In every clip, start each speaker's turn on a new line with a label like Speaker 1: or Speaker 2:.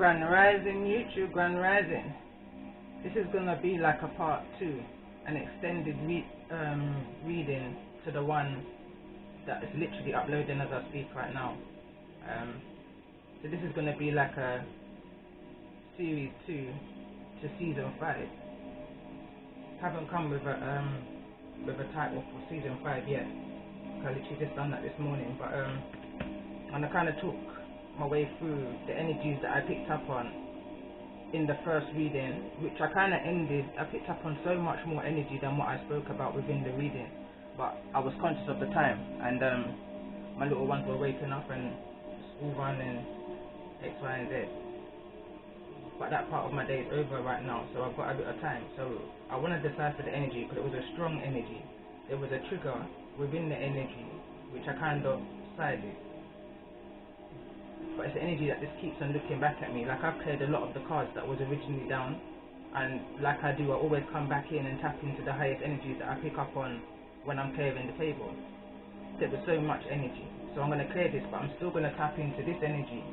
Speaker 1: Grand Rising YouTube, Grand Rising. This is gonna be like a part 2, an extended reading to the one that is literally uploading as I speak right now. So this is gonna be like a series 2 to season 5. Haven't come with a title for season 5 yet. I literally just done that this morning, but and I kind of took my way through the energies that I picked up on in the first reading, which I kind of ended. I picked up on so much more energy than what I spoke about within the reading, but I was conscious of the time, and my little ones were waking up and school run and X, Y, and Z. But that part of my day is over right now, so I've got a bit of time. So I want to decipher the energy because it was a strong energy. There was a trigger within the energy which I kind of sided. But it's the energy that just keeps on looking back at me. Like, I've cleared a lot of the cards that was originally down, and like I do, I always come back in and tap into the highest energies that I pick up on when I'm clearing the table. There was so much energy, so I'm going to clear this, but I'm still going to tap into this energy,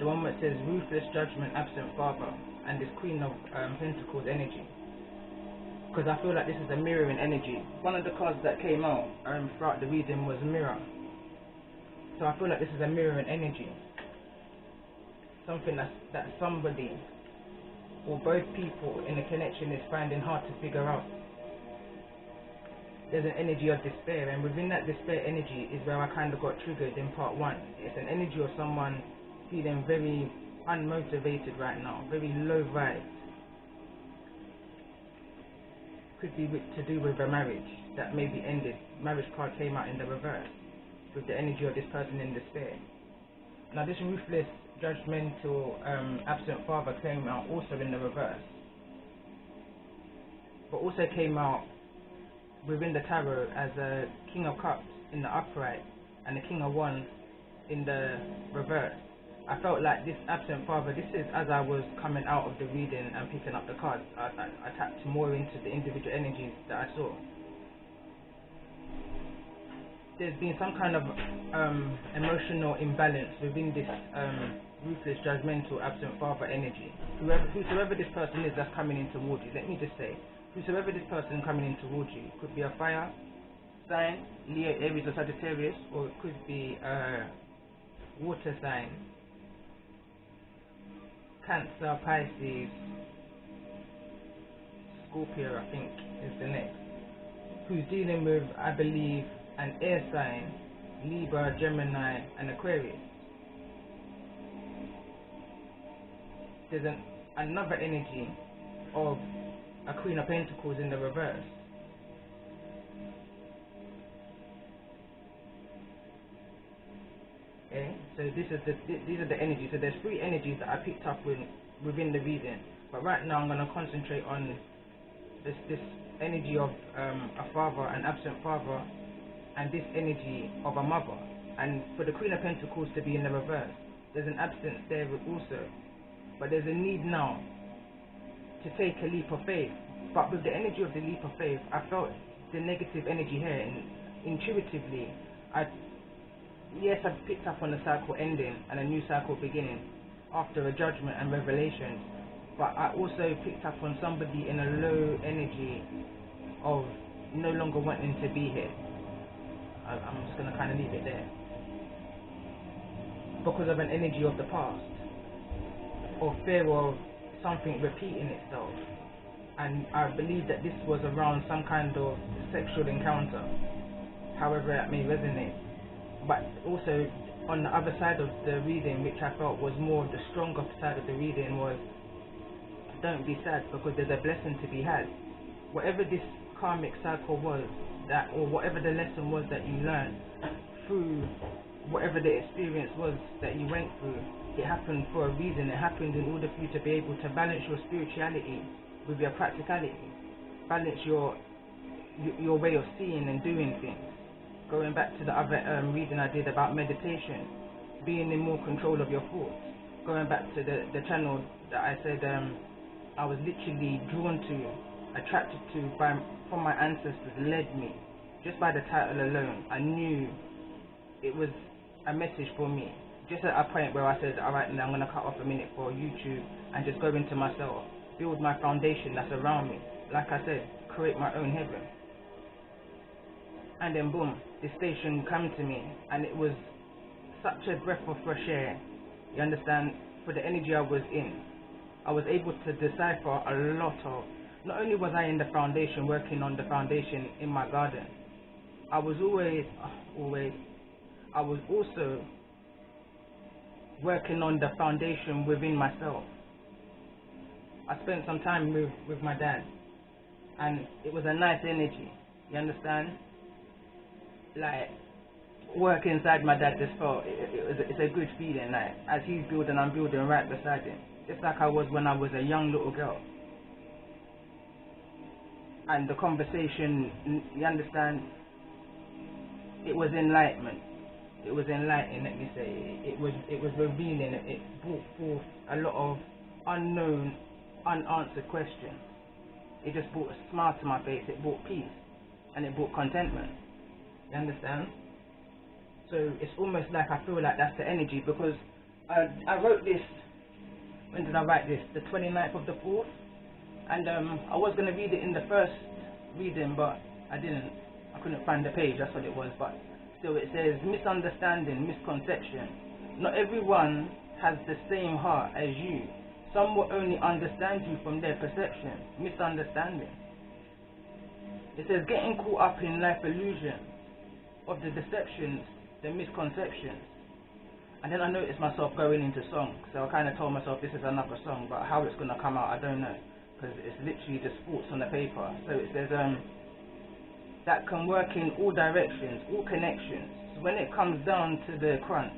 Speaker 1: the one that says ruthless judgment, absent father, and this Queen of Pentacles energy, because I feel like this is a mirroring energy. One of the cards that came out throughout the reading was mirror. So I feel like this is a mirroring energy, something that somebody or both people in a connection is finding hard to figure out. There's an energy of despair, and within that despair energy is where I kind of got triggered in part 1. It's an energy of someone feeling very unmotivated right now, very low vibes. Could be to do with a marriage that maybe ended. Marriage card came out in the reverse, with the energy of this person in despair. Now this ruthless, judgmental, absent father came out also in the reverse, but also came out within the tarot as a King of Cups in the upright and the King of Wands in the reverse. I felt like this absent father, this is as I was coming out of the reading and picking up the cards, I tapped more into the individual energies that I saw. There's been some kind of emotional imbalance within this ruthless, judgmental, absent father energy. Whosoever this person is that's coming in towards you, let me just say, whosoever this person coming in towards you could be a fire sign, Leo, Aries, or Sagittarius, or it could be a water sign, Cancer, Pisces, Scorpio, I think is the next, who's dealing with, I believe, an air sign, Libra, Gemini, and Aquarius. There's another energy of a Queen of Pentacles in the reverse. Okay, so these are the energies. So there's 3 energies that I picked up within the reading. But right now I'm going to concentrate on this energy of a father, an absent father, and this energy of a mother. And for the Queen of Pentacles to be in the reverse, there's an absence there also, but there's a need now to take a leap of faith. But with the energy of the leap of faith, I felt the negative energy here, and intuitively I've picked up on the cycle ending and a new cycle beginning after a judgment and revelation, but I also picked up on somebody in a low energy of no longer wanting to be here. I'm just going to kind of leave it there, because of an energy of the past, or fear of something repeating itself. And I believe that this was around some kind of sexual encounter, however that may resonate. But also on the other side of the reading, which I felt was more the stronger side of the reading, was don't be sad, because there's a blessing to be had. Whatever this karmic cycle was, that, or whatever the lesson was that you learned through whatever the experience was that you went through, it happened for a reason. It happened in order for you to be able to balance your spirituality with your practicality, balance your way of seeing and doing things. Going back to the other reading I did about meditation, being in more control of your thoughts. Going back to the channel that I said I was literally drawn to, attracted to from my ancestors, led me. Just by the title alone, I knew it was a message for me. just at a point where I said, alright, now I'm going to cut off a minute for YouTube and just go into myself, build my foundation that's around me. Like I said, create my own heaven. And then boom, the station came to me, and it was such a breath of fresh air. You understand? For the energy I was in, I was able to decipher a lot of. Not only was I in the foundation, working on the foundation in my garden, I was I was also working on the foundation within myself. I spent some time with my dad, and it was a nice energy. You understand? Like, work inside my dad just felt it's a good feeling. Like, as he's building, I'm building right beside him, just like I was when I was a young little girl. And the conversation, you understand, it was enlightenment. It was enlightening, let me say. It was revealing. It brought forth a lot of unknown, unanswered questions. It just brought a smile to my face. It brought peace, and it brought contentment. You understand? So it's almost like I feel like that's the energy, because I wrote this. When did I write this? The 29th of the 4th. And I was going to read it in the first reading, but I didn't. I couldn't find the page, that's what it was. But still, it says misunderstanding, misconception. Not everyone has the same heart as you. Some will only understand you from their perception. Misunderstanding. It says getting caught up in life illusions of the deceptions, the misconceptions. And then I noticed myself going into song, so I kind of told myself this is another song, but how it's going to come out I don't know, because it's literally just thoughts on the paper. So it says that can work in all directions, all connections. So when it comes down to the crunch,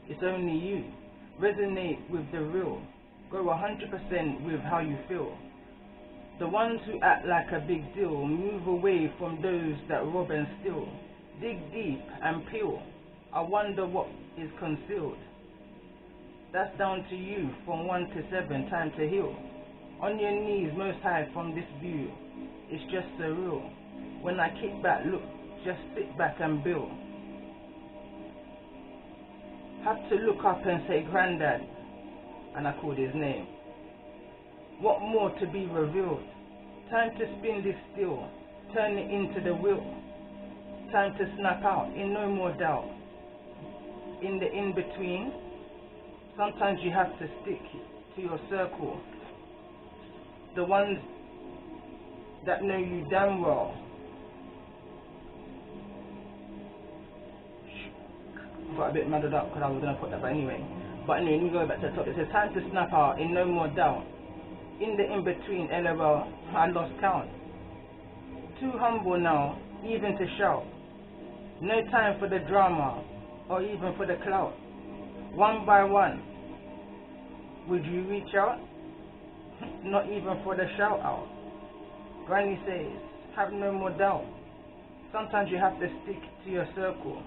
Speaker 1: it's only you. Resonate with the real. Go 100% with how you feel. The ones who act like a big deal, move away from those that rob and steal. Dig deep and peel. I wonder what is concealed. That's down to you. From 1 to 7, time to heal. On your knees, most high from this view. It's just surreal. When I kick back, look, just sit back and build. Have to look up and say, Granddad, and I called his name. What more to be revealed? Time to spin this steel, turn it into the wheel. Time to snap out, in no more doubt. In the in-between, sometimes you have to stick to your circle. The ones that know you damn well. I got a bit muddled up because I was going to put that, but anyway. But anyway, let me go back to the top. It says, time to snap out, in no more doubt. In the in-between, LOL, I lost count. Too humble now, even to shout. No time for the drama, or even for the clout. One by one, would you reach out? Not even for the shout out. Granny says, have no more doubt. Sometimes you have to stick to your circle.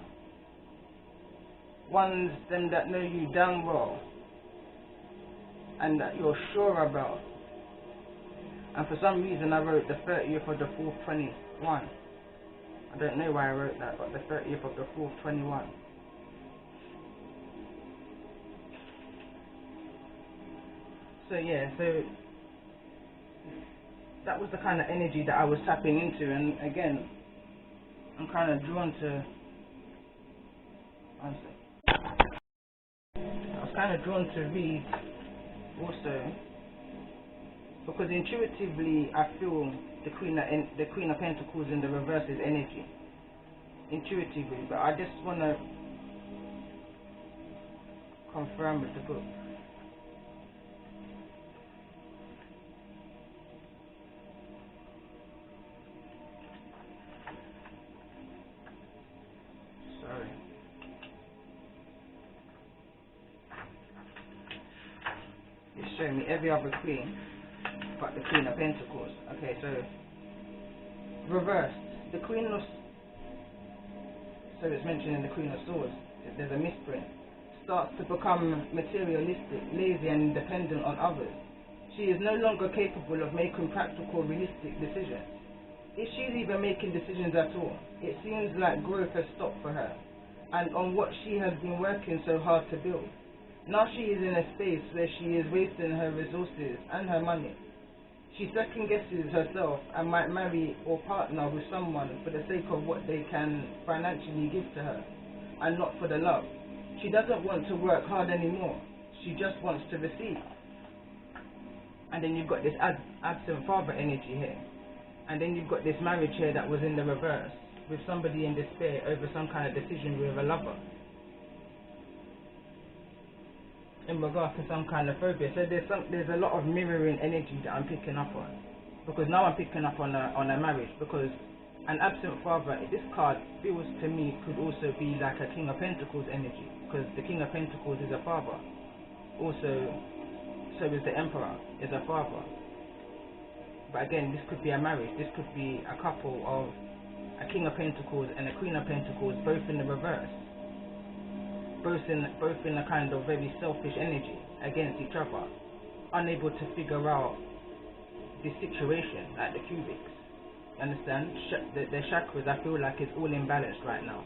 Speaker 1: Ones them that know you damn well, and that you're sure about. And for some reason I wrote the 30th of the 4th, 21. I don't know why I wrote that, but the 30th of the 4th, 21. So yeah, so that was the kind of energy that I was tapping into, and again, I'm kind of drawn to. I was kind of drawn to read also, because intuitively I feel the Queen of Pentacles in the reverse is energy. Intuitively, but I just want to confirm with the book. Sorry. It's showing me every other queen but the Queen of Pentacles. Okay, so reversed. The Queen of... So it's mentioned in the Queen of Swords. There's a misprint. Starts to become materialistic, lazy and dependent on others. She is no longer capable of making practical, realistic decisions. If she's even making decisions at all, it seems like growth has stopped for her. and on what she has been working so hard to build. Now she is in a space where she is wasting her resources and her money. She second guesses herself and might marry or partner with someone for the sake of what they can financially give to her, and not for the love. She doesn't want to work hard anymore. She just wants to receive. And then you've got this absent father energy here. And then you've got this marriage here that was in the reverse, with somebody in despair over some kind of decision with a lover, in regards to some kind of phobia. So there's a lot of mirroring energy that I'm picking up on, because now I'm picking up on a marriage, because an absent father, this card feels to me could also be like a King of Pentacles energy, because the King of Pentacles is a father. Also, so is the Emperor, is a father. But again, this could be a marriage. This could be a couple of a King of Pentacles and a Queen of Pentacles, both in the reverse. Both in a kind of very selfish energy against each other, unable to figure out this situation at the cubics. Understand? The chakras, I feel like it's all imbalanced right now.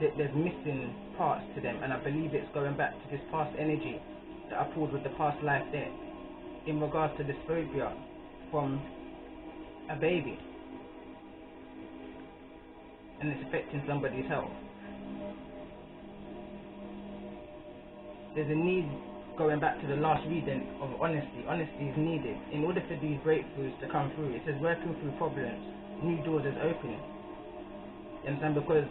Speaker 1: There's missing parts to them, and I believe it's going back to this past energy that I pulled with the past life there, in regards to this phobia from a baby, and it's affecting somebody's health. There's a need, going back to the last reading, of honesty. Honesty is needed in order for these breakthroughs to come through. It says working through problems, new doors is opening. You understand? Because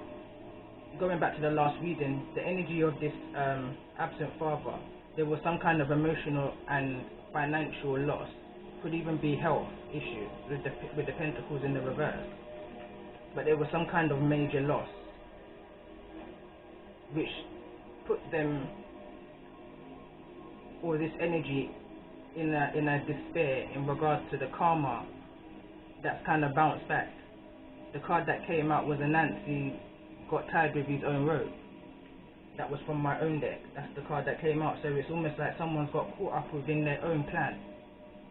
Speaker 1: going back to the last reading, the energy of this absent father, there was some kind of emotional and financial loss. Could even be health issues with the pentacles in the reverse. But there was some kind of major loss, which put them, or this energy, in a despair in regards to the karma that's kind of bounced back. The card that came out was a Nancy got tied with his own rope. That was from my own deck. That's the card that came out. So it's almost like someone's got caught up within their own plan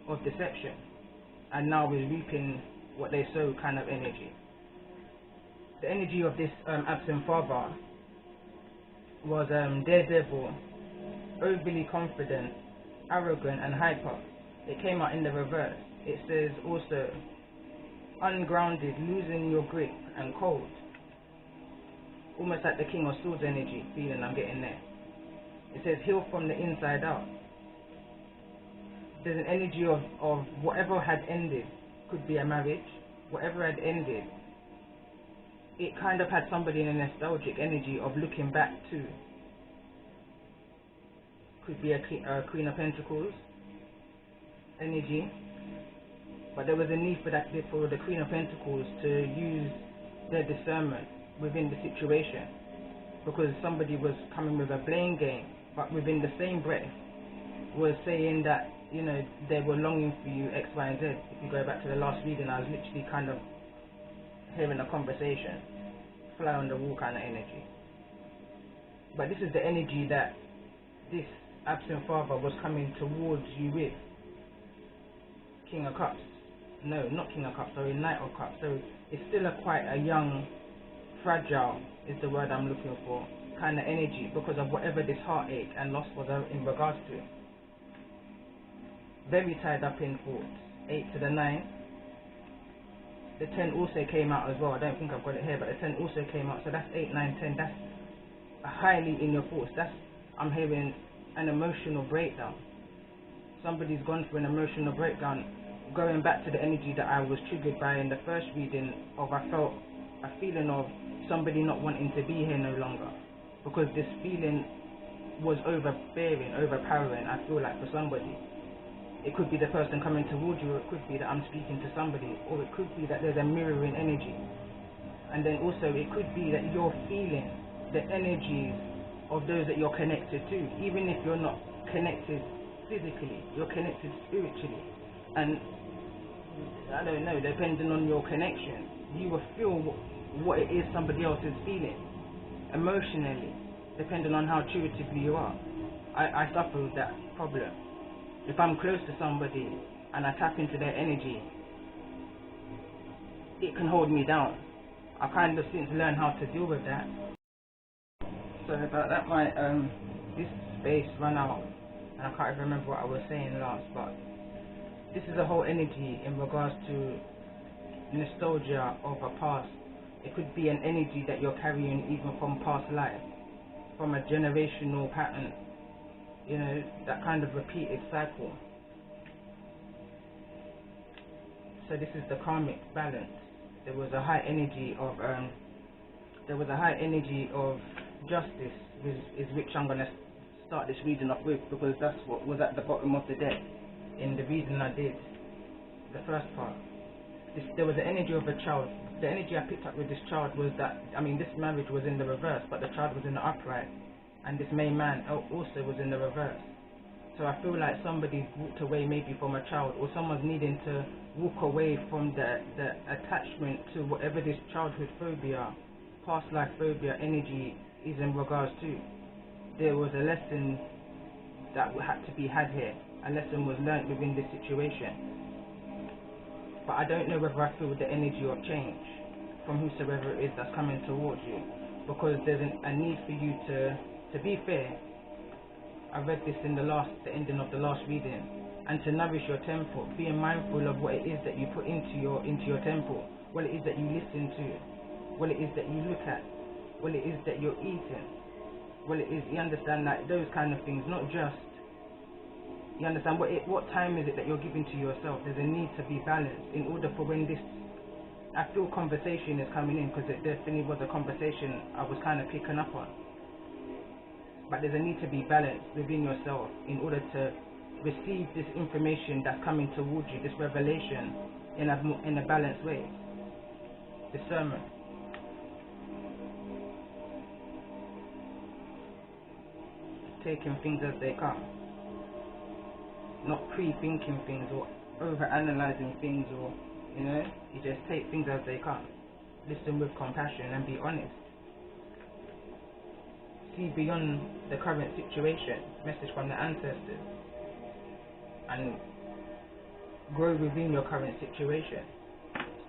Speaker 1: of deception, and now is reaping what they sow kind of energy. The energy of this absent father was daredevil, overly confident, arrogant and hyper. It came out in the reverse. It says also ungrounded, losing your grip, and cold. Almost like the King of Swords energy feeling I'm getting there. It says heal from the inside out. There's an energy of whatever had ended. Could be a marriage. Whatever had ended, it kind of had somebody in a nostalgic energy of looking back to. Could be a Queen of Pentacles energy, but there was a need for the Queen of Pentacles to use their discernment within the situation, because somebody was coming with a blame game, but within the same breath was saying that, you know, they were longing for you X, Y, and Z. If you go back to the last reading, I was literally kind of hearing a conversation, fly on the wall kind of energy. But this is the energy that this absent father was coming towards you with. King of Cups. No, not King of Cups, sorry, Knight of Cups. So it's still quite a young, fragile is the word I'm looking for, kind of energy, because of whatever this heartache and loss was in regards to. Very tied up in thoughts. 8 to the 9. The 10 also came out as well. I don't think I've got it here, but the 10 also came out. So that's 8, 9, 10. That's highly in your thoughts. That's, I'm hearing an emotional breakdown. Somebody's gone through an emotional breakdown. Going back to the energy that I was triggered by in the first reading, of I felt a feeling of somebody not wanting to be here no longer, because this feeling was overbearing, overpowering, I feel like, for somebody. It could be the person coming towards you, or it could be that I'm speaking to somebody, or it could be that there's a mirroring energy. And then also it could be that you're feeling the energies of those that you're connected to. Even if you're not connected physically, you're connected spiritually. And I don't know, depending on your connection, you will feel what it is somebody else is feeling emotionally, depending on how intuitively you are. I suffer with that problem. If I'm close to somebody and I tap into their energy, it can hold me down. I kind of since learned how to deal with that. Sorry about that. My this space ran out, and I can't even remember what I was saying last. But this is a whole energy in regards to nostalgia of a past. It could be an energy that you're carrying even from past life, from a generational pattern. You know, that kind of repeated cycle. So this is the karmic balance. There was a high energy of justice, which I'm gonna start this reading off with, because that's what was at the bottom of the deck in the reading I did, the first part. There was the energy of a child. The energy I picked up with this child was that, I mean, this marriage was in the reverse, but the child was in the upright, and this main man also was in the reverse. So I feel like somebody's walked away maybe from a child, or someone's needing to walk away from the attachment to whatever this childhood phobia, past life phobia energy is in regards to. There was a lesson that had to be had here. A lesson was learnt within this situation. But I don't know whether I feel the energy of change from whosoever it is that's coming towards you, because there's a need for you to be fair. I read this in the ending of the last reading, and to nourish your temple, being mindful of what it is that you put into your temple, what it is that you listen to, what it is that you look at, what it is that you're eating, what it is, you understand, like those kind of things, not just, you understand, what time is it that you're giving to yourself. There's a need to be balanced in order for when this, I feel conversation is coming in, because it definitely was a conversation I was kind of picking up on. But there's a need to be balanced within yourself in order to receive this information that's coming towards you, this revelation, in a balanced way. Discernment. Taking things as they come. Not pre-thinking things or over-analyzing things, or, you know, you just take things as they come. Listen with compassion and be honest. See beyond the current situation, message from the ancestors, and grow within your current situation.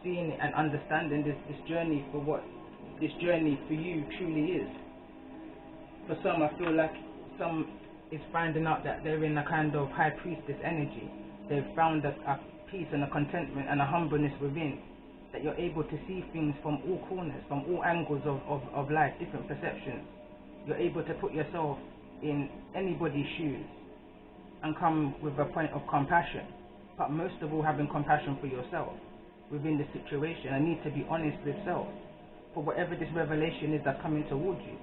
Speaker 1: Seeing it and understanding this journey for what this journey for you truly is. For some, I feel like some is finding out that they're in a kind of high priestess energy. They've found a peace and a contentment and a humbleness within, that you're able to see things from all corners, from all angles of life, different perceptions. You're able to put yourself in anybody's shoes and come with a point of compassion, but most of all having compassion for yourself within the situation. I need to be honest with self for whatever this revelation is that's coming towards you.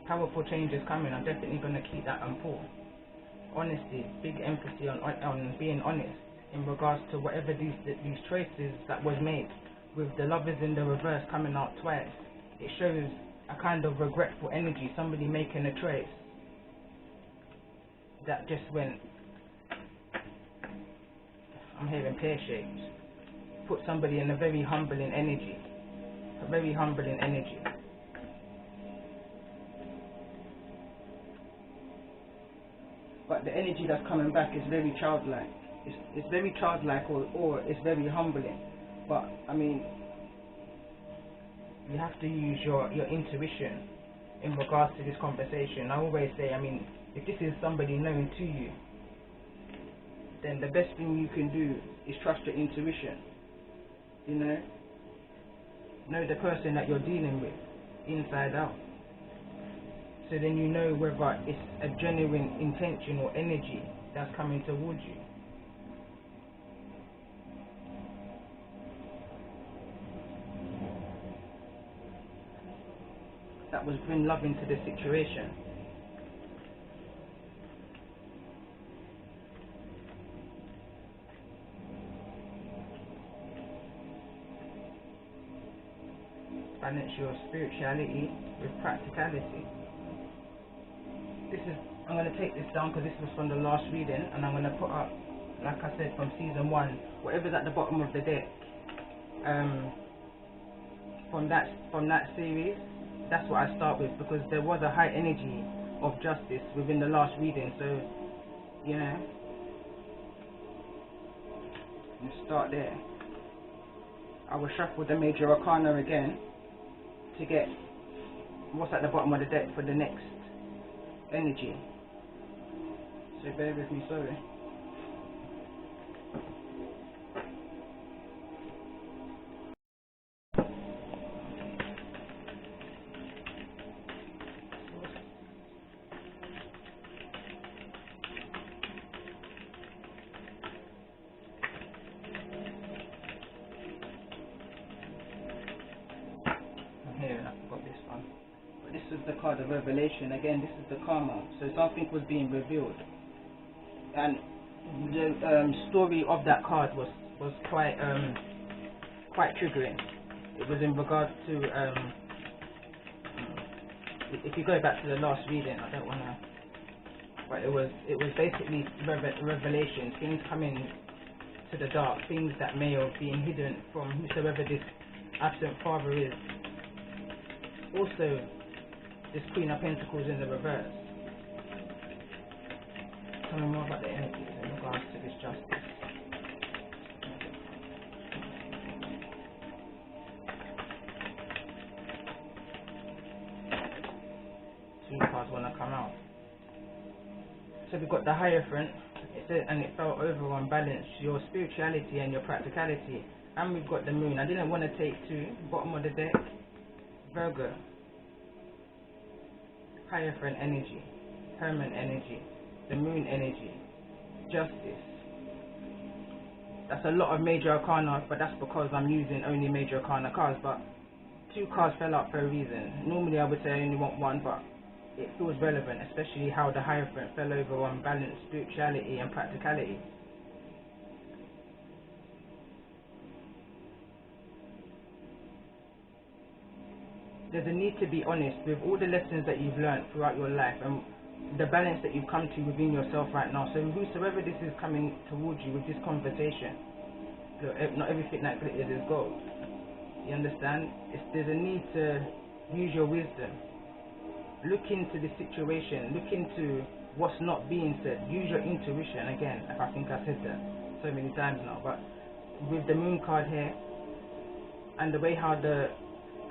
Speaker 1: Powerful change is coming. I'm definitely going to keep that on pull. Honesty, big emphasis on being honest in regards to whatever these choices that was made, with the lovers in the reverse coming out twice. It shows a kind of regretful energy, somebody making a choice that just went, I'm hearing pear-shaped, put somebody in a very humbling energy, But the energy that's coming back is very childlike. It's very childlike, or it's very humbling. But I mean, you have to use your intuition in regards to this conversation. I always say, I mean, if this is somebody known to you, then the best thing you can do is trust your intuition. You know the person that you're dealing with inside out. So then you know whether it's a genuine intention or energy that's coming towards you. That was bring love into the situation. Balance your spirituality with practicality. I'm going to take this down because this was from the last reading, and I'm going to put up, like I said, from season 1, whatever's at the bottom of the deck, from that series. That's what I start with, because there was a high energy of justice within the last reading. So, you know, And start there. I will shuffle the major arcana again to get what's at the bottom of the deck for the next energy. So bear with me, sorry. Here, I forgot this one. But this is the card of revelation. Again, this is the karma. So something was being revealed. And the story of that card was quite triggering. It was in regards to if you go back to the last reading, I don't wanna, but it was basically revelation, things coming to the dark, things that may have been hidden from whosoever this absent father is. Also, this Queen of Pentacles in the reverse. Tell me more about the energies in regards to this justice. Two cards want to come out. So we've got the Hierophant, and it fell over on balance, your spirituality and your practicality. And we've got the Moon. I didn't want to take two, bottom of the deck, Virgo, Hierophant energy, Hermit energy, the Moon energy, Justice. That's a lot of major arcana, but that's because I'm using only major arcana cards. But two cards fell out for a reason. Normally I would say I only want one, but it feels relevant, especially how the Hierophant fell over on balance, spirituality and practicality. There's a need to be honest with all the lessons that you've learned throughout your life and the balance that you've come to within yourself right now. So whosoever this is coming towards you with this conversation, look, not everything that glitters is gold. You understand? There's a need to use your wisdom. Look into the situation. Look into what's not being said. Use your intuition. Again, I think I said that so many times now. But with the Moon card here and the way how the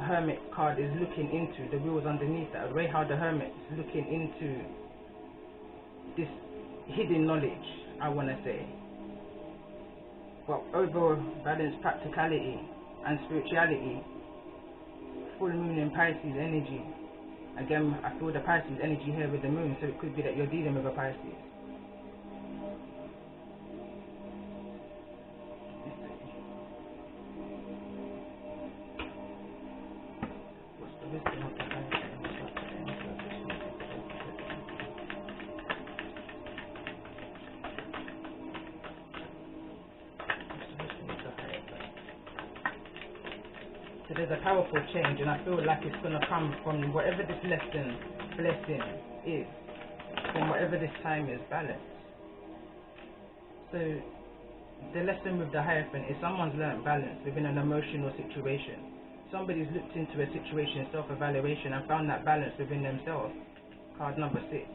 Speaker 1: Hermit card is looking into the wheels underneath that, the way how the Hermit is looking into this hidden knowledge, I want to say. But over balance, practicality and spirituality, full Moon in Pisces energy. Again, I feel the Pisces energy here with the Moon, so it could be that you're dealing with a Pisces. What's the wisdom of the Pisces? So there's a powerful change, and I feel like it's going to come from whatever this blessing is, from whatever this time is, balance. So the lesson with the Hierophant is someone's learnt balance within an emotional situation. Somebody's looked into a situation, self-evaluation, and found that balance within themselves. Card number 6.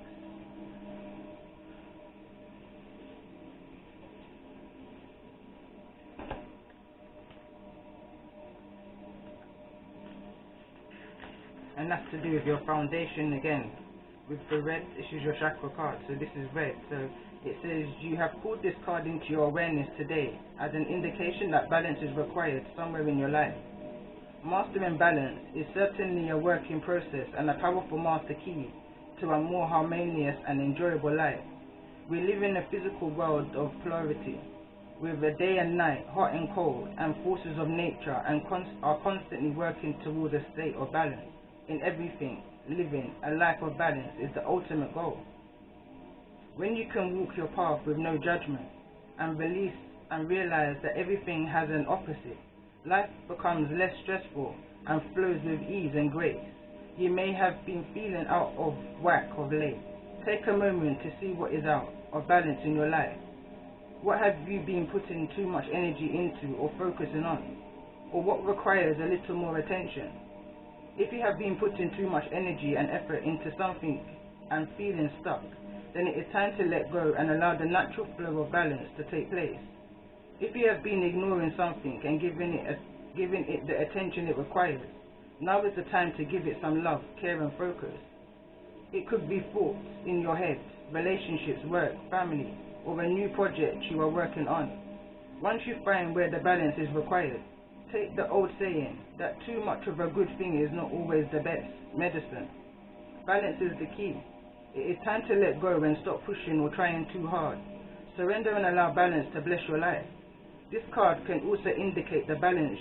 Speaker 1: And that's to do with your foundation again. With the red, this is your chakra card, so this is red. So it says you have pulled this card into your awareness today as an indication that balance is required somewhere in your life. Mastering balance is certainly a work in process and a powerful master key to a more harmonious and enjoyable life. We live in a physical world of polarity, with a day and night, hot and cold, and forces of nature and are constantly working towards a state of balance. In everything, living a life of balance is the ultimate goal. When you can walk your path with no judgment and release and realize that everything has an opposite, life becomes less stressful and flows with ease and grace. You may have been feeling out of whack of late. Take a moment to see what is out of balance in your life. What have you been putting too much energy into or focusing on? Or what requires a little more attention? If you have been putting too much energy and effort into something and feeling stuck, then it is time to let go and allow the natural flow of balance to take place. If you have been ignoring something and giving it the attention it requires, now is the time to give it some love, care and focus. It could be thoughts in your head, relationships, work, family, or a new project you are working on. Once you find where the balance is required, take the old saying that too much of a good thing is not always the best medicine. Balance is the key. It is time to let go and stop pushing or trying too hard. Surrender and allow balance to bless your life. This card can also indicate the balance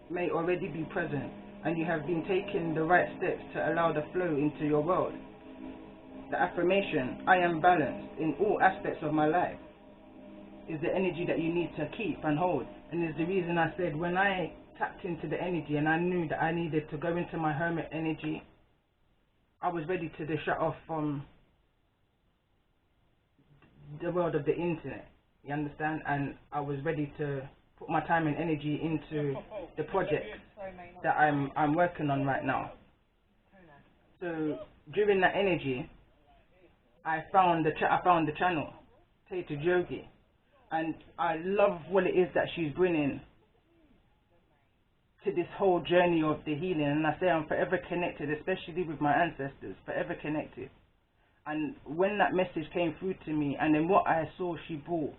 Speaker 1: may already be present and you have been taking the right steps to allow the flow into your world. The affirmation, I am balanced in all aspects of my life, is the energy that you need to keep and hold, and is the reason I said when I tapped into the energy and I knew that I needed to go into my hermit energy, I was ready to just shut off from the world of the internet, you understand, and I was ready to put my time and energy into the project that I'm working on right now. So during that energy, I found the channel, Tata Yogi, and I love what it is that she's bringing to this whole journey of the healing. And I say I'm forever connected, especially with my ancestors, forever connected. And when that message came through to me, and then what I saw she brought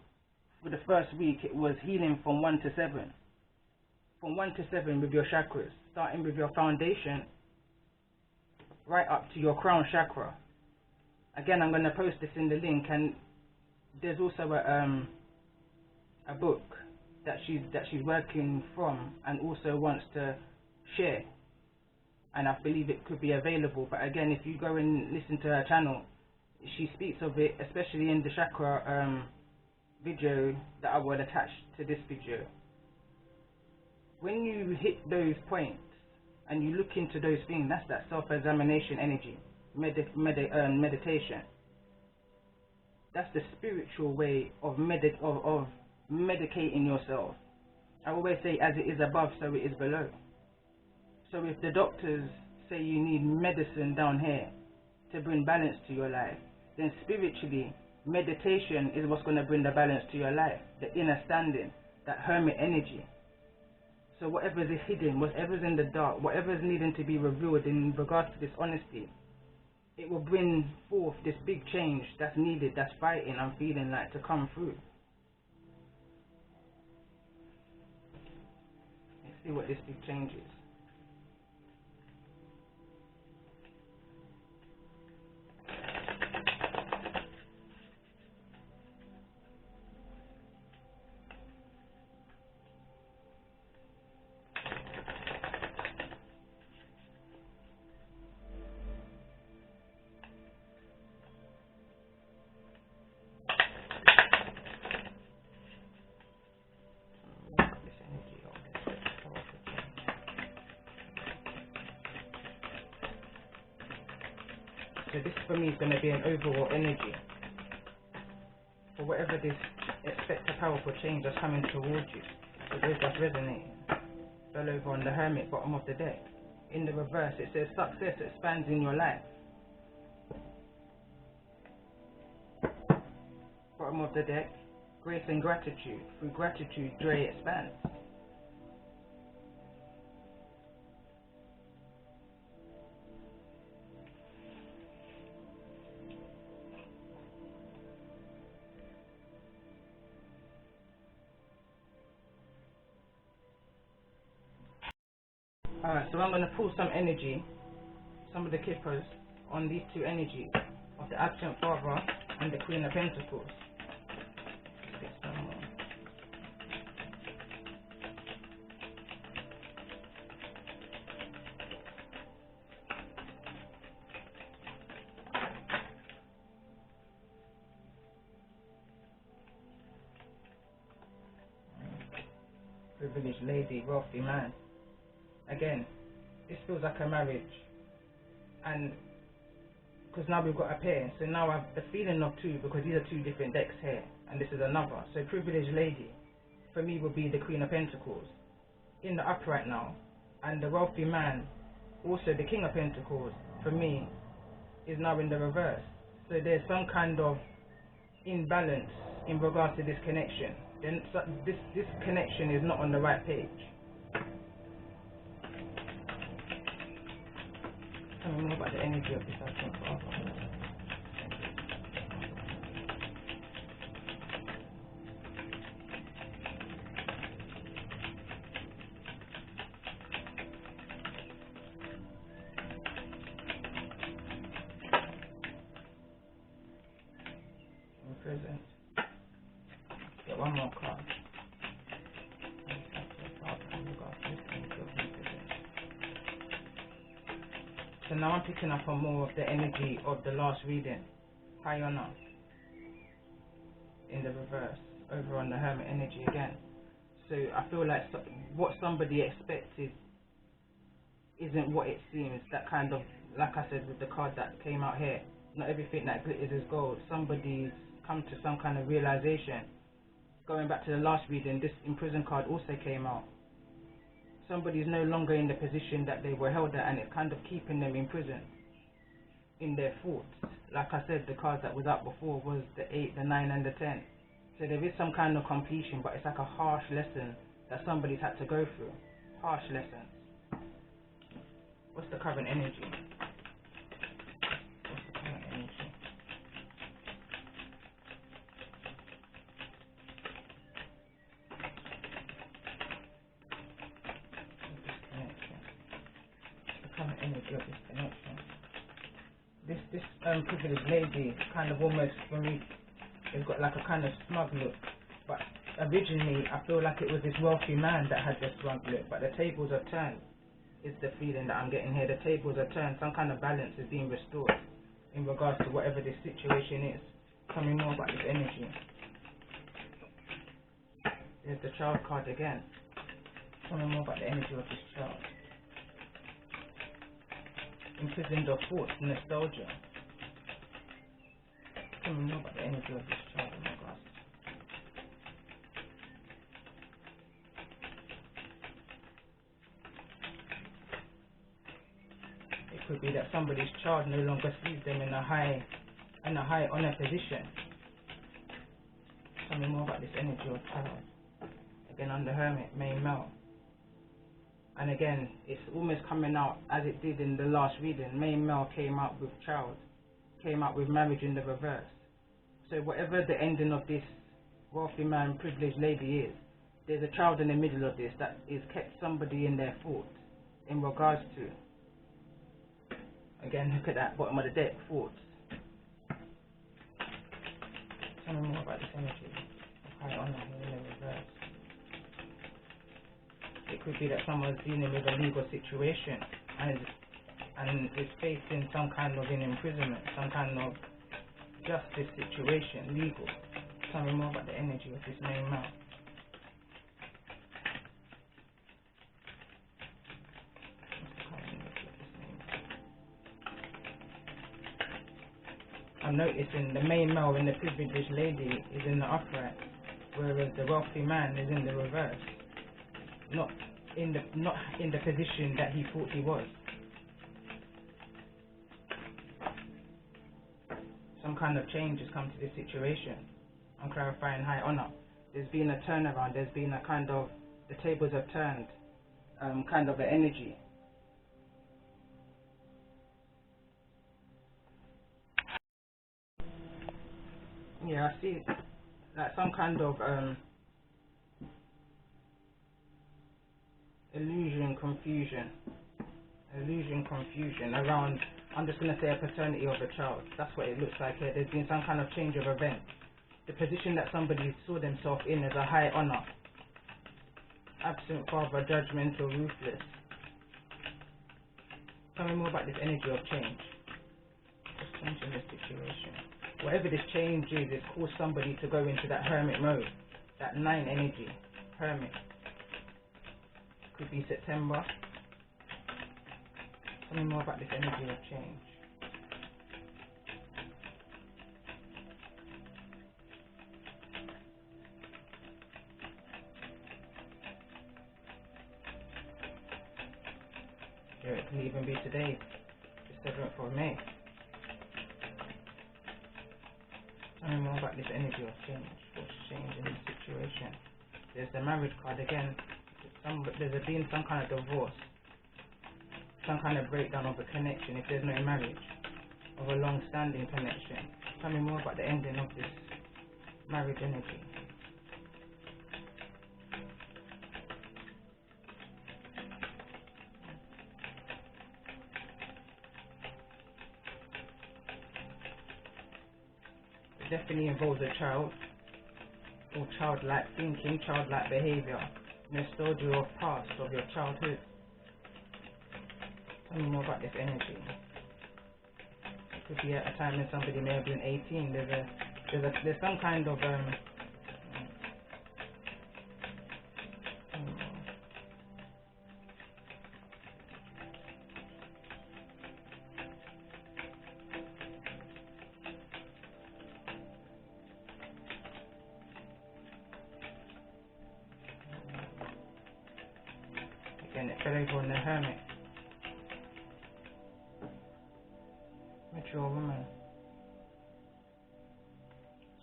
Speaker 1: for the first week, it was healing from 1 to 7. From 1 to 7 with your chakras, starting with your foundation, right up to your crown chakra. Again, I'm going to post this in the link, and there's also a book that she's working from and also wants to share, and I believe it could be available. But again, if you go and listen to her channel, she speaks of it, especially in the chakra video that I will attach to this video. When you hit those points and you look into those things, that's that self-examination energy, meditation. That's the spiritual way of medicating yourself. I always say, as it is above, so it is below. So if the doctors say you need medicine down here to bring balance to your life, then spiritually, meditation is what's going to bring the balance to your life, the inner standing, that hermit energy. So whatever is hidden, whatever is in the dark, whatever is needing to be revealed in regards to this honesty, it will bring forth this big change that's needed, that's fighting, I'm feeling like, to come through. Let's see what this big change is. So this for me is going to be an overall energy. For whatever this, expect a powerful change that's coming towards you. For those that's resonating. Fell over on the Hermit, bottom of the deck. In the reverse, it says success expands in your life. Bottom of the deck, grace and gratitude. Through gratitude, joy expands. Alright, so I'm going to pull some energy, some of the kippers, on these two energies of the absent father and the Queen of Pentacles. Let's get some more. Privileged lady, wealthy man. Again, this feels like a marriage, and because now we've got a pair, so now I've the feeling of two, because these are two different decks here, and this is another. So privileged lady, for me, would be the Queen of Pentacles, in the upright now, and the wealthy man, also the King of Pentacles, for me, is now in the reverse. So there's some kind of imbalance in regards to this connection. then this connection is not on the right page. Tell me more about the energy of this absent father. Present. Get one more card. So now I'm picking up on more of the energy of the last reading. High honor. In the reverse. Over on the Hermit energy again. So I feel like what somebody expected isn't what it seems. That kind of, like I said with the card that came out here, not everything that glitters is gold. Somebody's come to some kind of realization. Going back to the last reading, this imprisoned card also came out. Somebody's no longer in the position that they were held at, and it's kind of keeping them in prison in their thoughts. Like I said, the cards that was out before was the 8, the 9 and the 10. So there is some kind of completion, but it's like a harsh lesson that somebody's had to go through. Harsh lesson. What's the current energy? What's the current energy? Energy of this connection. This privileged lady kind of almost, for me, has got like a kind of smug look, but originally I feel like it was this wealthy man that had this smug look, but the tables are turned is the feeling that I'm getting here. The tables are turned, some kind of balance is being restored in regards to whatever this situation is. Tell me more about this energy. There's the child card again. Tell me more about the energy of this child. Imprisoned of thoughts, nostalgia. Tell me more about the energy of this child, oh my gosh. It could be that somebody's child no longer sees them in a high honor position. Tell me more about this energy of child. Again, on the Hermit, main male. And again, it's almost coming out as it did in the last reading. Main male came out with child, came out with marriage in the reverse. So whatever the ending of this wealthy man, privileged lady is, there's a child in the middle of this that is kept somebody in their thoughts in regards to. Again, look at that bottom of the deck, thoughts. Tell me more about this energy. High honor in the reverse. It could be that someone's dealing with a legal situation and is facing some kind of an imprisonment, some kind of justice situation, legal. Tell me more about the energy of this main male. I'm noticing the main male in the privileged lady is in the upright, whereas the wealthy man is in the reverse. Not in the position that he thought he was. Some kind of change has come to this situation. I'm clarifying high honor. There's been a turnaround. There's been a kind of, the tables have turned, kind of an energy. Yeah, I see like some kind of illusion, confusion around, I'm just going to say, a paternity of a child. That's what it looks like here. There's been some kind of change of events. The position that somebody saw themselves in is a high honor. Absent father, judgmental, ruthless. Tell me more about this energy of change. Just changing the situation. Whatever this change is, it's caused somebody to go into that hermit mode. That 9 energy. Hermit. Could be September. Tell me more about this energy of change. Here it can even be today, the 7th of May. Tell me more about this energy of change. What's change in the situation. There's the marriage card again. There's been some kind of divorce, some kind of breakdown of a connection if there's no marriage, of a long-standing connection. Tell me more about the ending of this marriage energy. It definitely involves a child, or childlike thinking, childlike behavior, nostalgia of past, of your childhood. Tell me more about this energy. It could be at a time when somebody may have been 18. There's some kind of again, it fell over on the Hermit. Mature woman.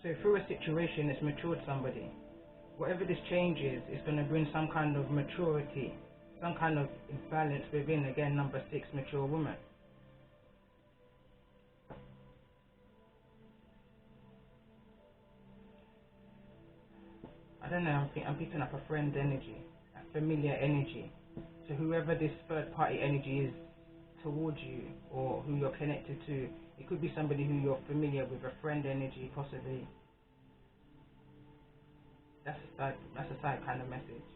Speaker 1: So through a situation it's matured somebody. Whatever this change is, it's going to bring some kind of maturity, some kind of balance within, again, number 6, mature woman. I don't know, I'm picking up a friend energy, a familiar energy. So whoever this third party energy is towards you, or who you're connected to, it could be somebody who you're familiar with, a friend energy possibly. That's a side kind of message.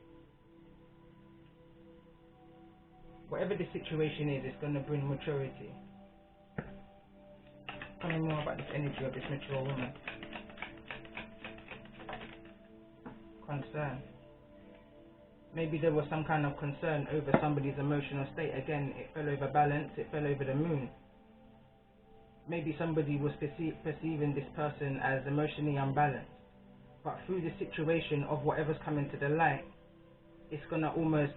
Speaker 1: Whatever the situation is, it's going to bring maturity. Tell me more about this energy of this mature woman. Concern. Maybe there was some kind of concern over somebody's emotional state. Again, it fell over balance, it fell over the moon. Maybe somebody was perceiving this person as emotionally unbalanced. But through the situation of whatever's coming to the light, it's going to almost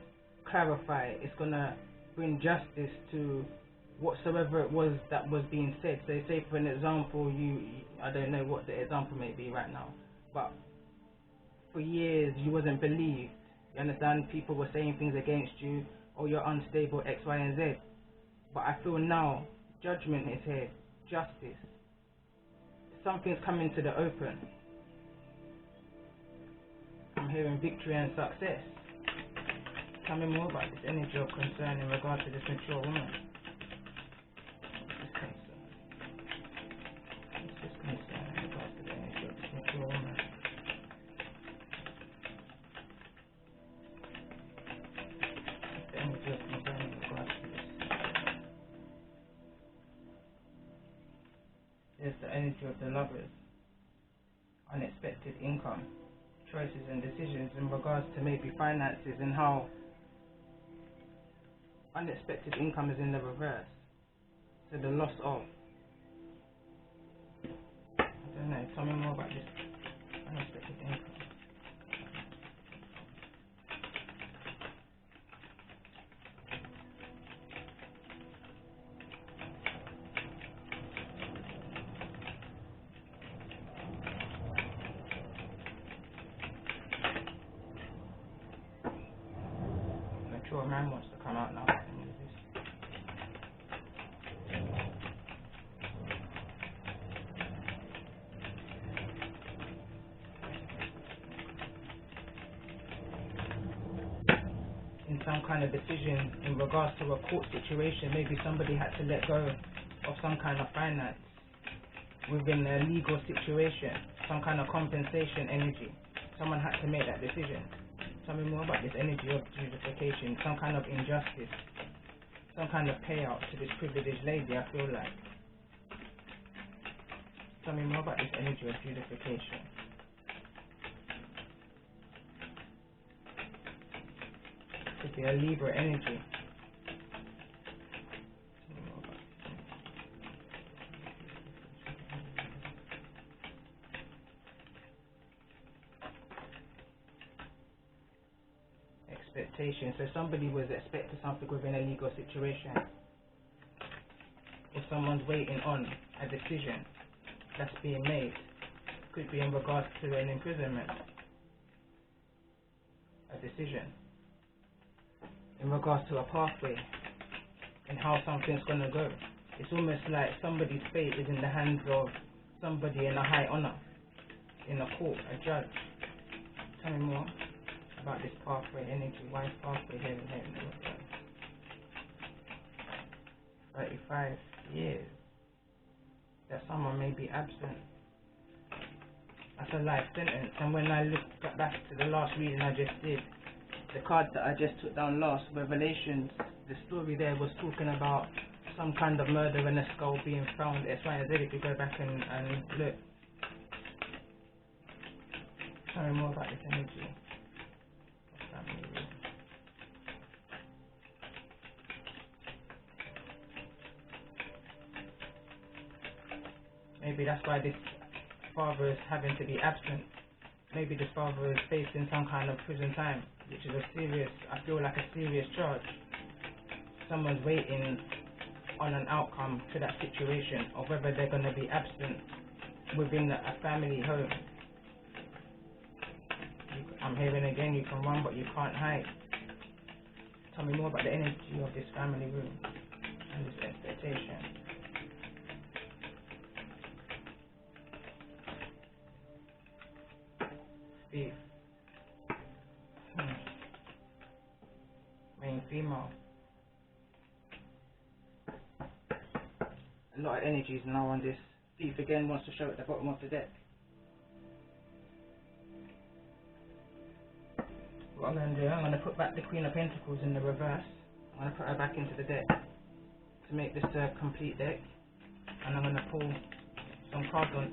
Speaker 1: clarify, it's going to bring justice to whatsoever it was that was being said. So say for an example, I don't know what the example may be right now, but for years you wasn't believed. You understand? People were saying things against you, or you're unstable, X, Y, and Z. But I feel now, judgment is here, justice. Something's coming to the open. I'm hearing victory and success. Tell me more about this energy of concern in regard to this mature woman. What's this concern in regard to the energy of this mature woman? There's the energy of the Lovers. Unexpected income, choices and decisions in regards to maybe finances, and how unexpected income is in the reverse. So the loss of, I don't know, tell me more about this unexpected income. Mature man wants to come out now. In some kind of decision in regards to a court situation, maybe somebody had to let go of some kind of finance within a legal situation, some kind of compensation energy. Someone had to make that decision. Tell me more about this energy of justification, some kind of injustice, some kind of payout to this privileged lady, I feel like. Tell me more about this energy of justification. Could be a Libra energy. Expectation. So somebody was expecting something within a legal situation, or someone's waiting on a decision that's being made. Could be in regards to an imprisonment, a decision, in regards to a pathway, and how something's going to go. It's almost like somebody's fate is in the hands of somebody in a high honor, in a court, a judge. Tell me more about this pathway energy. Why is pathway here and here in the reverse? 35 years that someone may be absent. That's a life sentence. And when I look back to the last reading I just did, the card that I just took down last, Revelations, the story there was talking about some kind of murder and a skull being found. It's fine, if you go back and look. Tell me more about this energy. What's that mean? Maybe that's why this father is having to be absent. Maybe this father is facing some kind of prison time, which is a serious, I feel like a serious charge. Someone's waiting on an outcome to that situation, or whether they're going to be absent within a family home. I'm hearing again, you can run but you can't hide. Tell me more about the energy of this family room and this expectation. Thief. Main female. A lot of energies now on this. Thief again wants to show at the bottom of the deck. What I'm going to do, I'm going to put back the Queen of Pentacles in the reverse. I'm going to put her back into the deck to make this a complete deck. And I'm going to pull some cards on.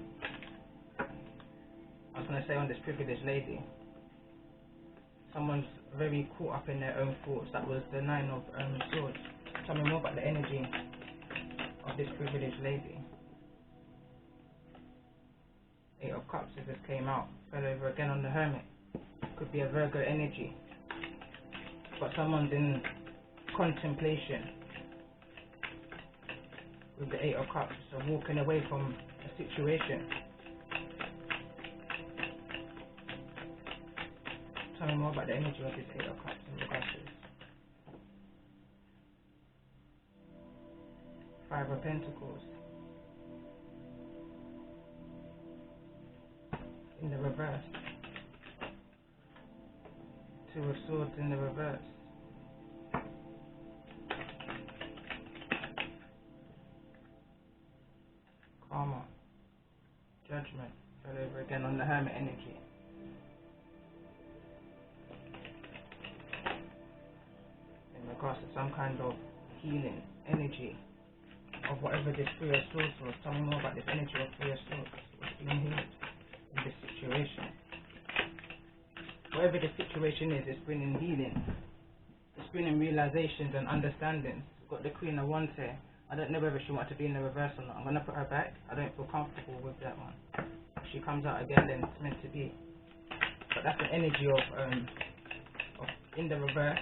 Speaker 1: I was going to say on this privileged lady. Someone's very caught up in their own thoughts. That was the Nine of Swords. Tell me more about the energy of this privileged lady. Eight of Cups just came out. Fell over again on the Hermit. Could be a Virgo energy. But someone's in contemplation with the Eight of Cups. So walking away from a situation. Tell me more about the energy of this Eight of Cups in regards to this. Five of Pentacles. In the reverse. Two of Swords in the reverse. Karma. Judgement. Fell over again on the Hermit energy. In regards to some kind of healing energy of whatever this Three of Swords was. Tell me more about this energy of Three of Swords. What's being healed in this situation? Whatever the situation is, it's bringing healing. It's bringing realizations and understandings. We've got the Queen of Wands here. I don't know whether she wants to be in the reverse or not. I'm going to put her back. I don't feel comfortable with that one. If she comes out again, then it's meant to be. But that's the energy of in the reverse,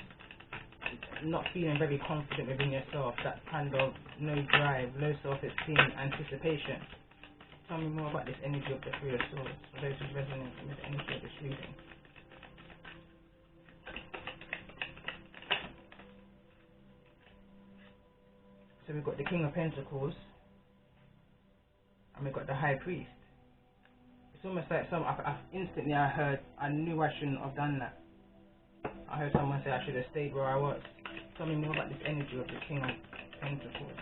Speaker 1: not feeling very confident within yourself. That kind of no drive, low self-esteem, anticipation. Tell me more about this energy of the Three of Swords, for those who resonate with the energy of this reading. So we've got the King of Pentacles, and we've got the High Priest. It's almost like instantly I knew I shouldn't have done that. I heard someone say I should have stayed where I was. Tell me more about this energy of the King of Pentacles.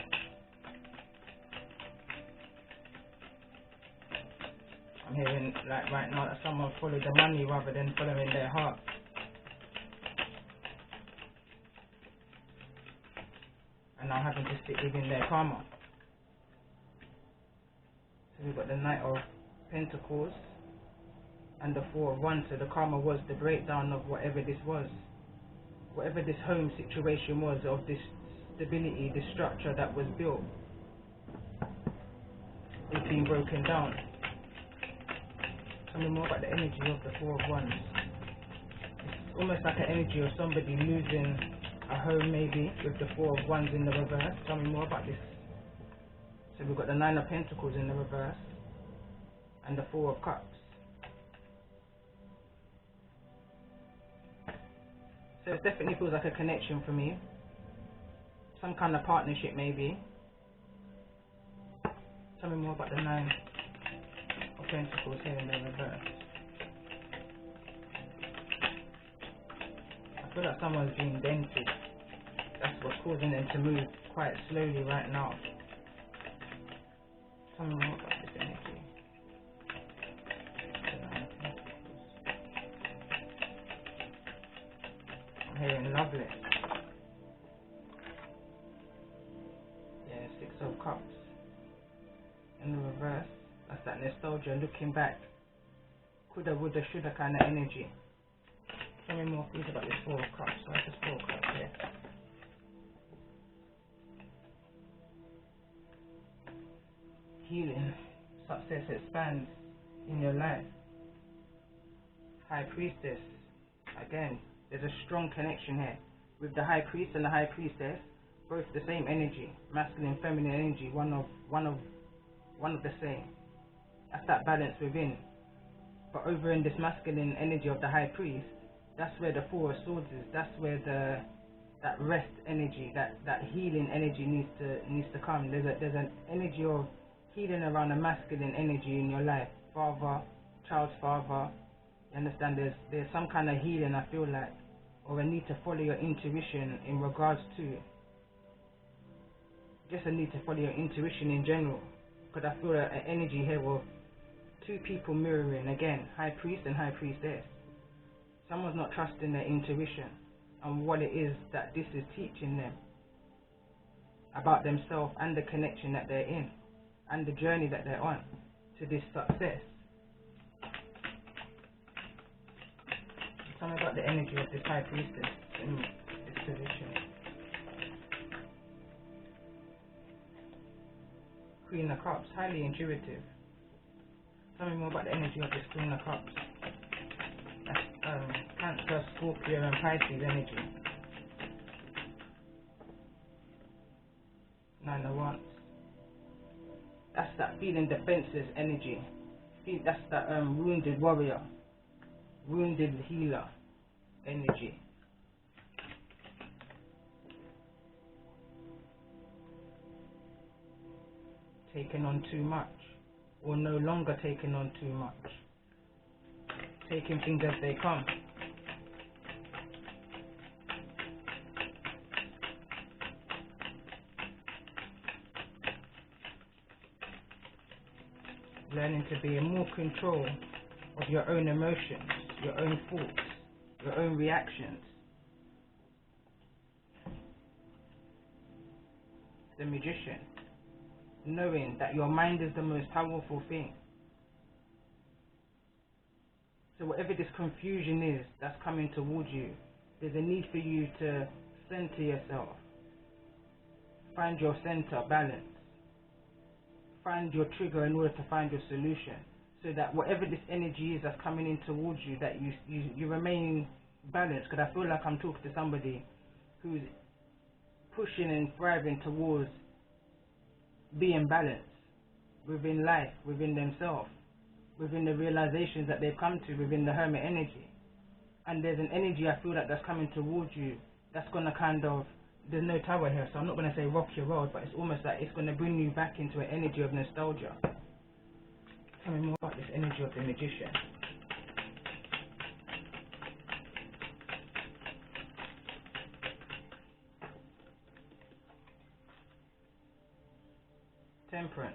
Speaker 1: I'm hearing like right now that someone followed the money rather than following their heart. And now having to sit within their karma. So we've got the Knight of Pentacles and the Four of Wands. So the karma was the breakdown of whatever this was. Whatever this home situation was, of this stability, this structure that was built, is being broken down. Tell me more about the energy of the Four of Wands. It's almost like an energy of somebody losing a home, maybe, with the Four of Wands in the reverse. Tell me more about this. So we've got the Nine of Pentacles in the reverse, and the Four of Cups. So it definitely feels like a connection for me. Some kind of partnership maybe. Tell me more about the Nine of Pentacles here in the reverse. I feel like someone's being dented. That's what's causing them to move quite slowly right now. Tell me more about this energy. I'm hearing lovely. Yeah, Six of Cups. In the reverse, that's that nostalgia, looking back. Coulda, woulda, shoulda kind of energy. Tell me more please about this Four of Cups. Why is this Four of Cups here? Healing, success expands in your life. High Priestess, again, there's a strong connection here with the High Priest and the High Priestess, both the same energy, masculine, feminine energy, one of the same. That's that balance within. But over in this masculine energy of the High Priest, that's where the Four of Swords is. That's where that rest energy, that healing energy needs to come. There's an energy of healing around a masculine energy in your life. Father, child's father. You understand? There's some kind of healing, I feel like, or a need to follow your intuition in regards to just a need to follow your intuition in general. Because I feel an energy here of two people mirroring, again, High Priest and High Priestess. Someone's not trusting their intuition and what it is that this is teaching them about themselves and the connection that they're in and the journey that they're on to this success. Tell me about the energy of this High Priestess in this position. Queen of Cups, highly intuitive. Tell me more about the energy of this Queen of Cups. That's Cancer, Scorpio and Pisces energy. Nine of Wands. That's that feeling defenseless energy. That's that wounded warrior, wounded healer energy. Taking on too much, or no longer taking on too much. Taking things as they come. Learning to be in more control of your own emotions, your own thoughts, your own reactions. The Magician. Knowing that your mind is the most powerful thing. So whatever this confusion is that's coming towards you, there's a need for you to center yourself. Find your center, balance. Find your trigger in order to find your solution. So that whatever this energy is that's coming in towards you, that you remain balanced. Because I feel like I'm talking to somebody who's pushing and thriving towards being balanced within life, within themselves, within the realizations that they've come to within the Hermit energy. And there's an energy I feel like that's coming towards you that's going to kind of, there's no tower here, so I'm not going to say rock your world, but it's almost like it's going to bring you back into an energy of nostalgia. Tell me more about this energy of the Magician. Temperance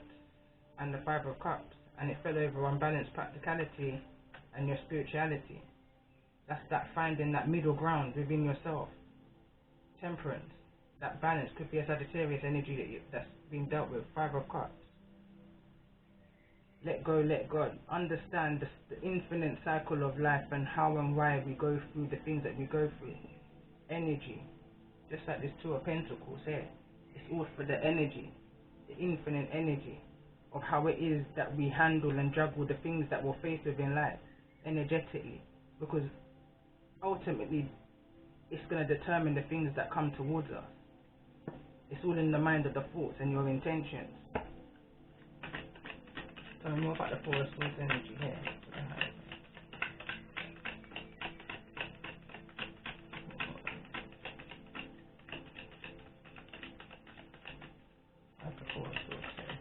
Speaker 1: and the Five of Cups, and it fell over on balanced practicality and your spirituality. That's that finding that middle ground within yourself. Temperance, that balance, could be a Sagittarius energy that's been dealt with. Five of Cups. Let go, let God. Understand the infinite cycle of life and how and why we go through the things that we go through. Energy, just like this Two of Pentacles here. It's all for the energy, the infinite energy of how it is that we handle and juggle the things that we'll face within life energetically, because ultimately it's going to determine the things that come towards us. It's all in the mind of the thoughts and your intentions. Tell me more about the Four of Swords energy here. That's the Four of Swords here.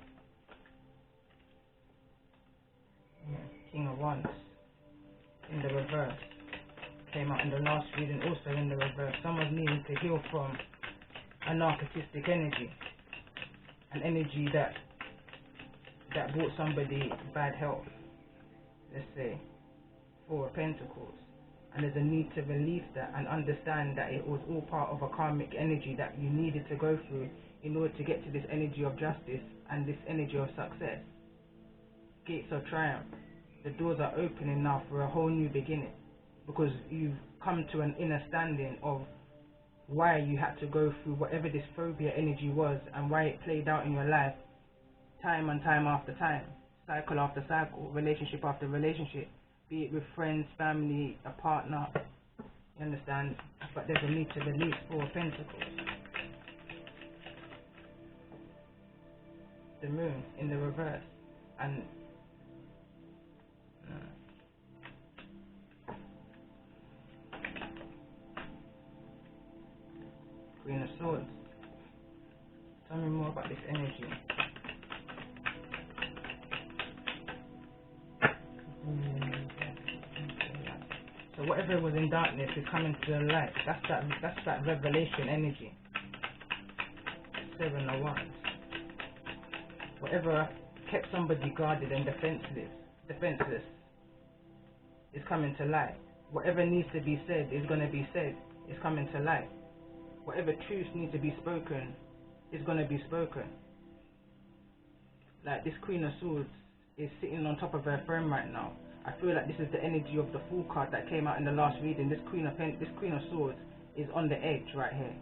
Speaker 1: Yeah. King of Wands in the reverse. Came out in the last reading, also in the reverse. Someone's needing to heal from a narcissistic energy. An energy that brought somebody bad health, let's say, Four of Pentacles, and there's a need to release that and understand that it was all part of a karmic energy that you needed to go through in order to get to this energy of justice and this energy of success. Gates of triumph. The doors are opening now for a whole new beginning, because you've come to an understanding of why you had to go through whatever this phobia energy was and why it played out in your life time and time after time, cycle after cycle, relationship after relationship, be it with friends, family, a partner, you understand? But there's a need to release Four of Pentacles. The Moon in the reverse, and Queen of Swords. Tell me more about this energy. So whatever was in darkness is coming to the light. That's that revelation energy. Seven of Wands. Whatever kept somebody guarded and defenseless is coming to light. Whatever needs to be said is going to be said. Is coming to light. Whatever truths need to be spoken is going to be spoken. Like this Queen of Swords is sitting on top of her throne right now. I feel like this is the energy of the Fool card that came out in the last reading. This Queen of Swords is on the edge right here.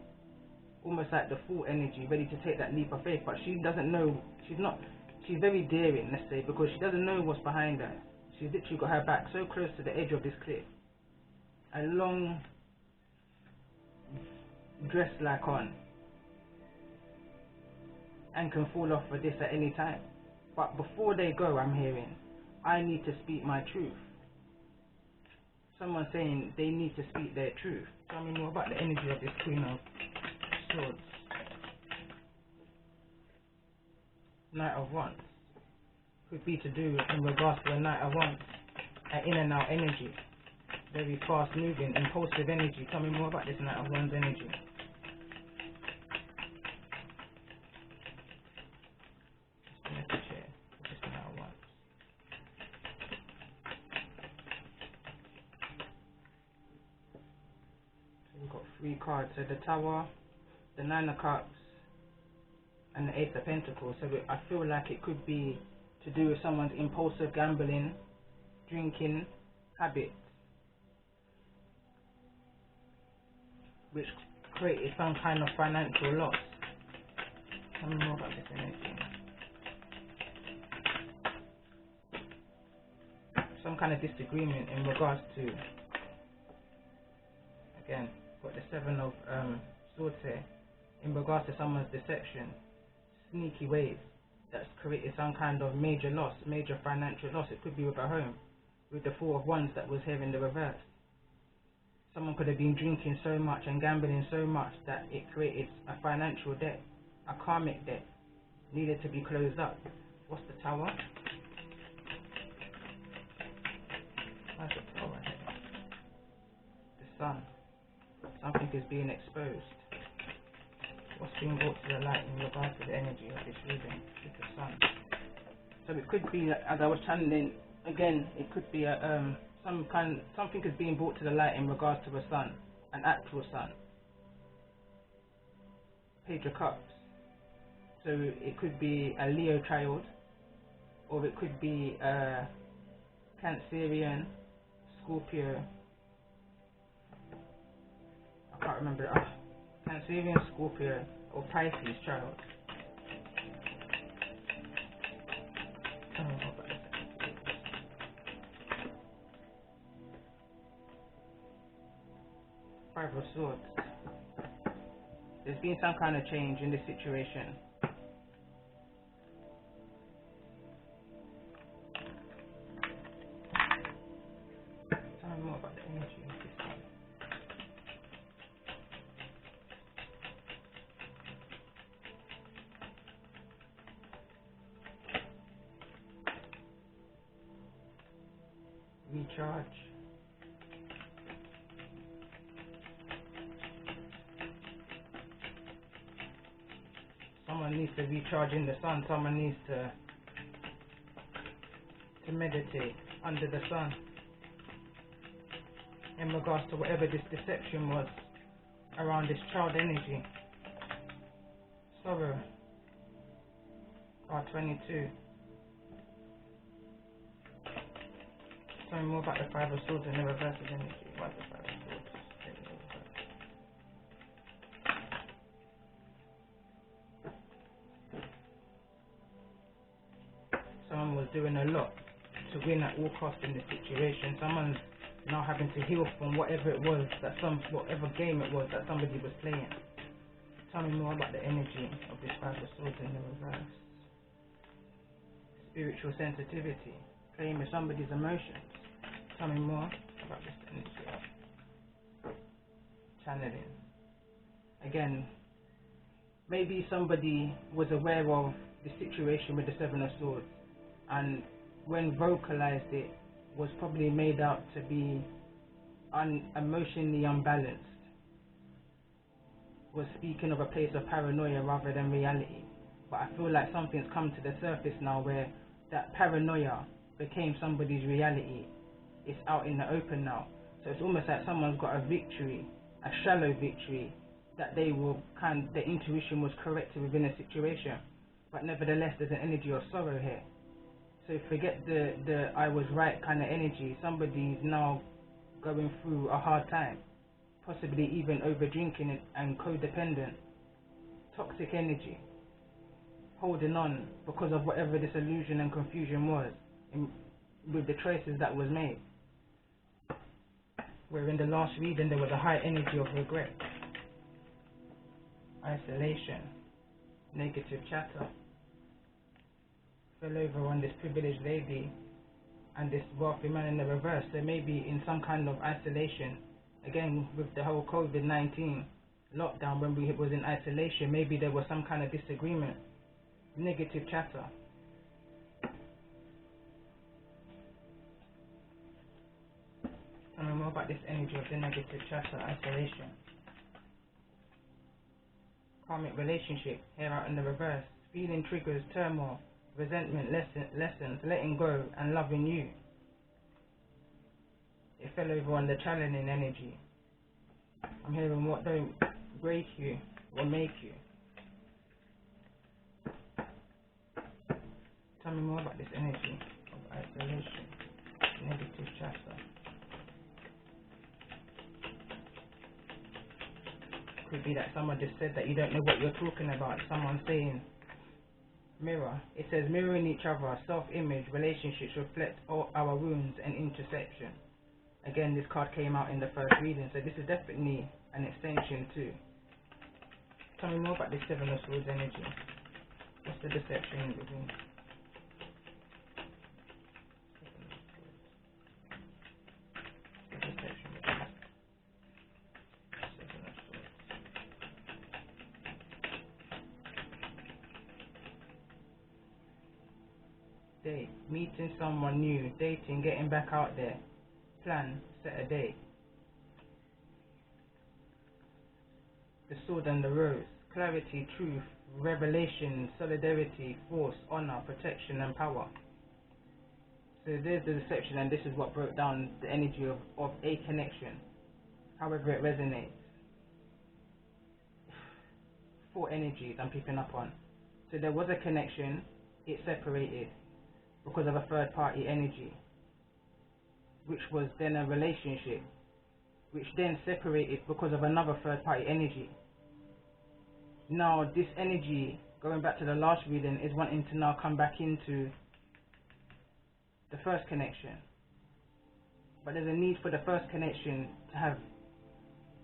Speaker 1: Almost like the Fool energy, ready to take that leap of faith, but she doesn't know. She's very daring, let's say, because she doesn't know what's behind her. She's literally got her back so close to the edge of this cliff. A long dress like on, and can fall off for this at any time. But before they go, I'm hearing, I need to speak my truth. Someone saying they need to speak their truth. Tell me more about the energy of this Queen of Swords. Knight of Wands. Could be to do in regards to a Knight of Wands. An in and out energy. Very fast moving, impulsive energy. Tell me more about this Knight of Wands energy. Three cards, so the Tower, the Nine of Cups, and the Ace of Pentacles. So I feel like it could be to do with someone's impulsive gambling, drinking habits, which created some kind of financial loss. Tell me more about this energy. Some kind of disagreement in regards to, again, got the Seven of Swords here, in regards to someone's deception, sneaky ways that's created some kind of major loss, major financial loss. It could be with a home, with the Four of Wands that was here in the reverse. Someone could have been drinking so much and gambling so much that it created a financial debt, a karmic debt, needed to be closed up. What's the Tower? Where's the Tower here? The Sun. Something is being exposed. What's being brought to the light in regards to the energy of this reading with the Sun? So it could be, as I was channeling again, it could be a something is being brought to the light in regards to a sun, an actual sun. Page of Cups. So it could be a Leo child, or it could be a Cancerian, Scorpio. I can't remember. Cancerian, Scorpio, or Pisces child. Five of Swords. There's been some kind of change in this situation. more about the energy of this one. Recharge. Someone needs to recharge in the sun. Someone needs to meditate under the sun in regards to whatever this deception was around this child energy. Sorrow. R22. Tell me more about the Five of Swords and the reverse of energy. Why the Five of Swords? Someone was doing a lot to win at all costs in this situation. Someone's now having to heal from whatever it was whatever game it was that somebody was playing. Tell me more about the energy of this Five of Swords in the reverse. Spiritual sensitivity, playing with somebody's emotions. Tell me more about this energy of channeling. Again, maybe somebody was aware of the situation with the Seven of Swords, and when vocalized it was probably made out to be emotionally unbalanced, was speaking of a place of paranoia rather than reality. But I feel like something's come to the surface now where that paranoia became somebody's reality. It's out in the open now. So it's almost like someone's got a victory, a shallow victory, that their intuition was correct within a situation. But nevertheless, there's an energy of sorrow here. So forget the I was right kind of energy. Somebody's now going through a hard time, possibly even over drinking and codependent, toxic energy, holding on because of whatever this illusion and confusion was with the choices that was made. Where in the last reading there was a high energy of regret, isolation, negative chatter. Fell over on this privileged lady and this wealthy man in the reverse. So maybe in some kind of isolation, again with the whole COVID-19 lockdown, when we was in isolation, maybe there was some kind of disagreement, negative chatter. Tell me more about this energy of the negative chatter, isolation. Karmic relationship, here out in the reverse. Feeling triggers, turmoil, resentment, lessons, letting go and loving you. It fell over on the challenging energy. I'm hearing what don't break you will make you. Tell me more about this energy of isolation, negative chatter. Could be that someone just said that you don't know what you're talking about. Someone saying, mirror. It says mirroring each other, self-image, relationships reflect all our wounds and intersection. Again, this card came out in the first reading, so this is definitely an extension too. Tell me more about this Seven of Swords energy. What's the deception in between? Date, meeting someone new, dating, getting back out there, plan, set a date. The Sword and the Rose, clarity, truth, revelation, solidarity, force, honor, protection and power. So there's the deception, and this is what broke down the energy of a connection, however it resonates. 4 energies I'm picking up on. So there was a connection, it separated because of a third party energy, which was then a relationship, which then separated because of another third party energy. Now this energy, going back to the last reading, is wanting to now come back into the first connection. But there's a need for the first connection to have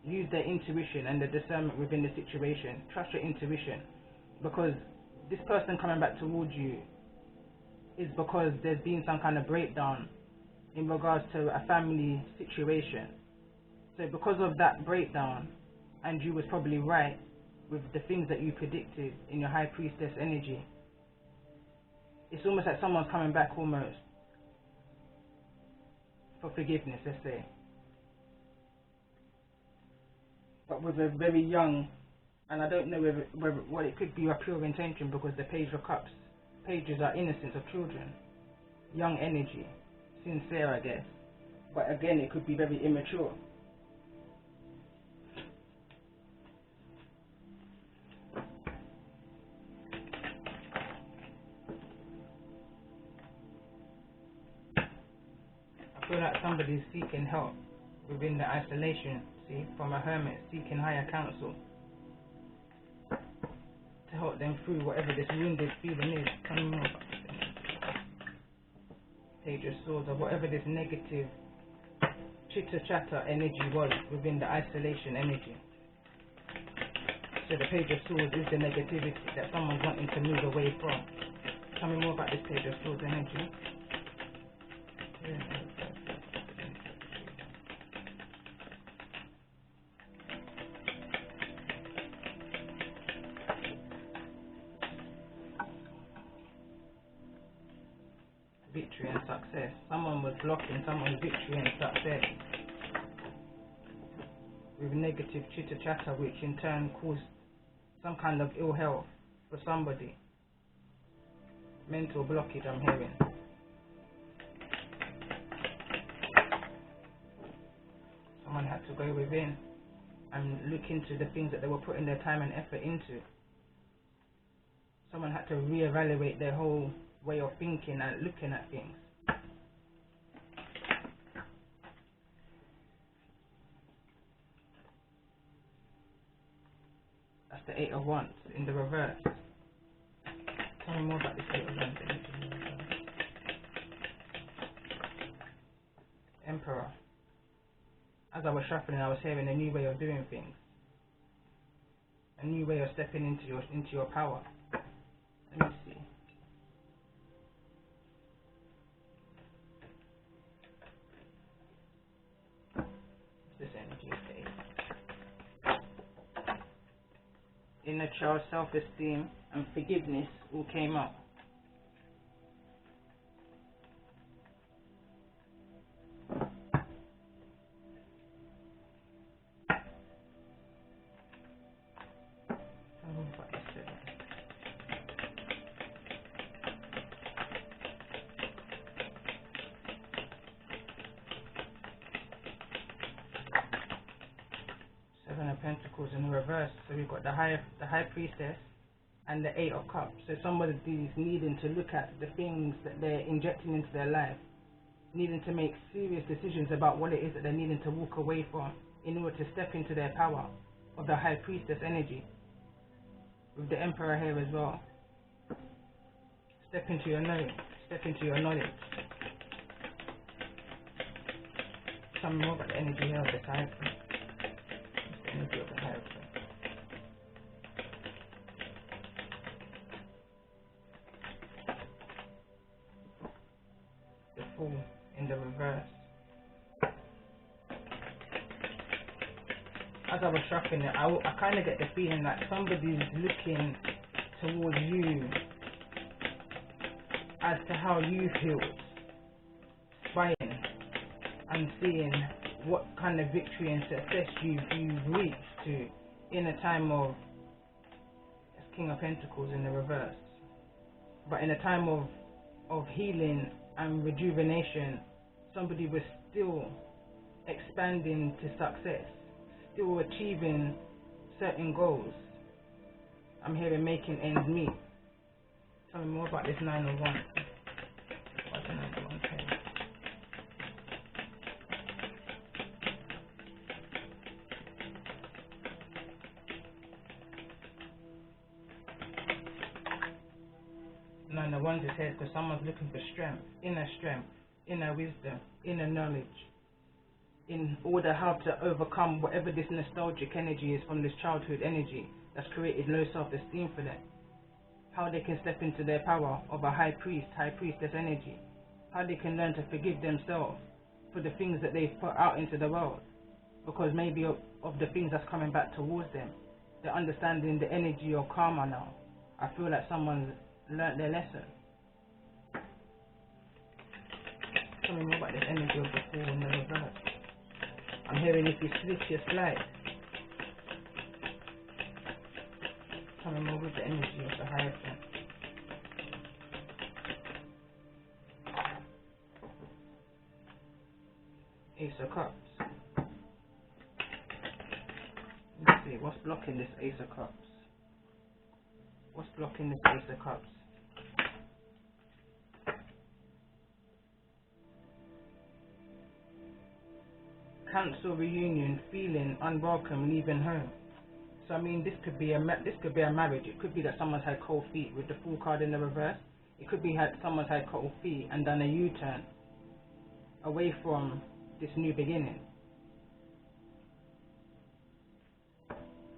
Speaker 1: used their intuition and the discernment within the situation. Trust your intuition, because this person coming back towards you is because there's been some kind of breakdown in regards to a family situation. So because of that breakdown, and you was probably right with the things that you predicted in your high priestess energy, it's almost like someone's coming back almost for forgiveness, let's say. But with a very young, and I don't know whether what it could be a pure intention, because the Page of Cups pages are innocence of children, young energy, sincere, I guess. But again, it could be very immature. I feel like somebody's seeking help within the isolation, see, from a hermit, seeking higher counsel to help them through whatever this wounded feeling is. Coming more about this energy. Page of Swords, or whatever this negative chitter chatter energy was within the isolation energy. So the Page of Swords is the negativity that someone's wanting to move away from. Tell me more about this Page of Swords energy. Victory and success. Someone was blocking someone's victory and success with negative chitter chatter, which in turn caused some kind of ill health for somebody. Mental blockage, I'm hearing. Someone had to go within and look into the things that they were putting their time and effort into. Someone had to reevaluate their whole way of thinking and looking at things. That's the Eight of Wands in the reverse. Tell me more about this Eight of Wands in the reverse. Emperor. As I was shuffling, I was hearing a new way of doing things, a new way of stepping into your power. Let me see. This energy, okay. Inner child, self-esteem, and forgiveness all came up. Pentacles in the reverse, so we've got the high priestess and the Eight of Cups. So somebody's needing to look at the things that they're injecting into their life, needing to make serious decisions about what it is that they're needing to walk away from in order to step into their power of the high priestess energy. With the Emperor here as well. Step into your knowledge. Step into your knowledge. Tell me more about the energy here of the High Priestess. Energy of the High Priestess. The Fool in the reverse. As I was shuffling it, I kind of get the feeling that somebody's looking towards you as to how you've healed, spying and seeing what kind of victory and success you've reached to in a time of King of Pentacles in the reverse. But in a time of healing and rejuvenation, somebody was still expanding to success, still achieving certain goals. I'm hearing making ends meet. Tell me more about this 9 of Wands. What's the 9 of Wands here? Nine of Wands is here because someone's looking for strength, inner wisdom, inner knowledge, in order how to overcome whatever this nostalgic energy is from this childhood energy that's created low self-esteem for them. How they can step into their power of a high priestess energy how they can learn to forgive themselves for the things that they've put out into the world, because maybe of the things that's coming back towards them. They're understanding the energy of karma now. I feel like someone's learnt their lesson. Tell me more about this energy of the Fool and the reverse. I'm hearing if you switch your slide. Tell me more with the energy of the Hierophant. Ace of Cups. Let's see, what's blocking this Ace of Cups? What's blocking this Ace of Cups? Cancel reunion, feeling unwelcome, leaving home. So I mean, this could be a marriage. It could be that someone's had cold feet with the Fool card in the reverse. It could be someone's had cold feet and done a U-turn away from this new beginning.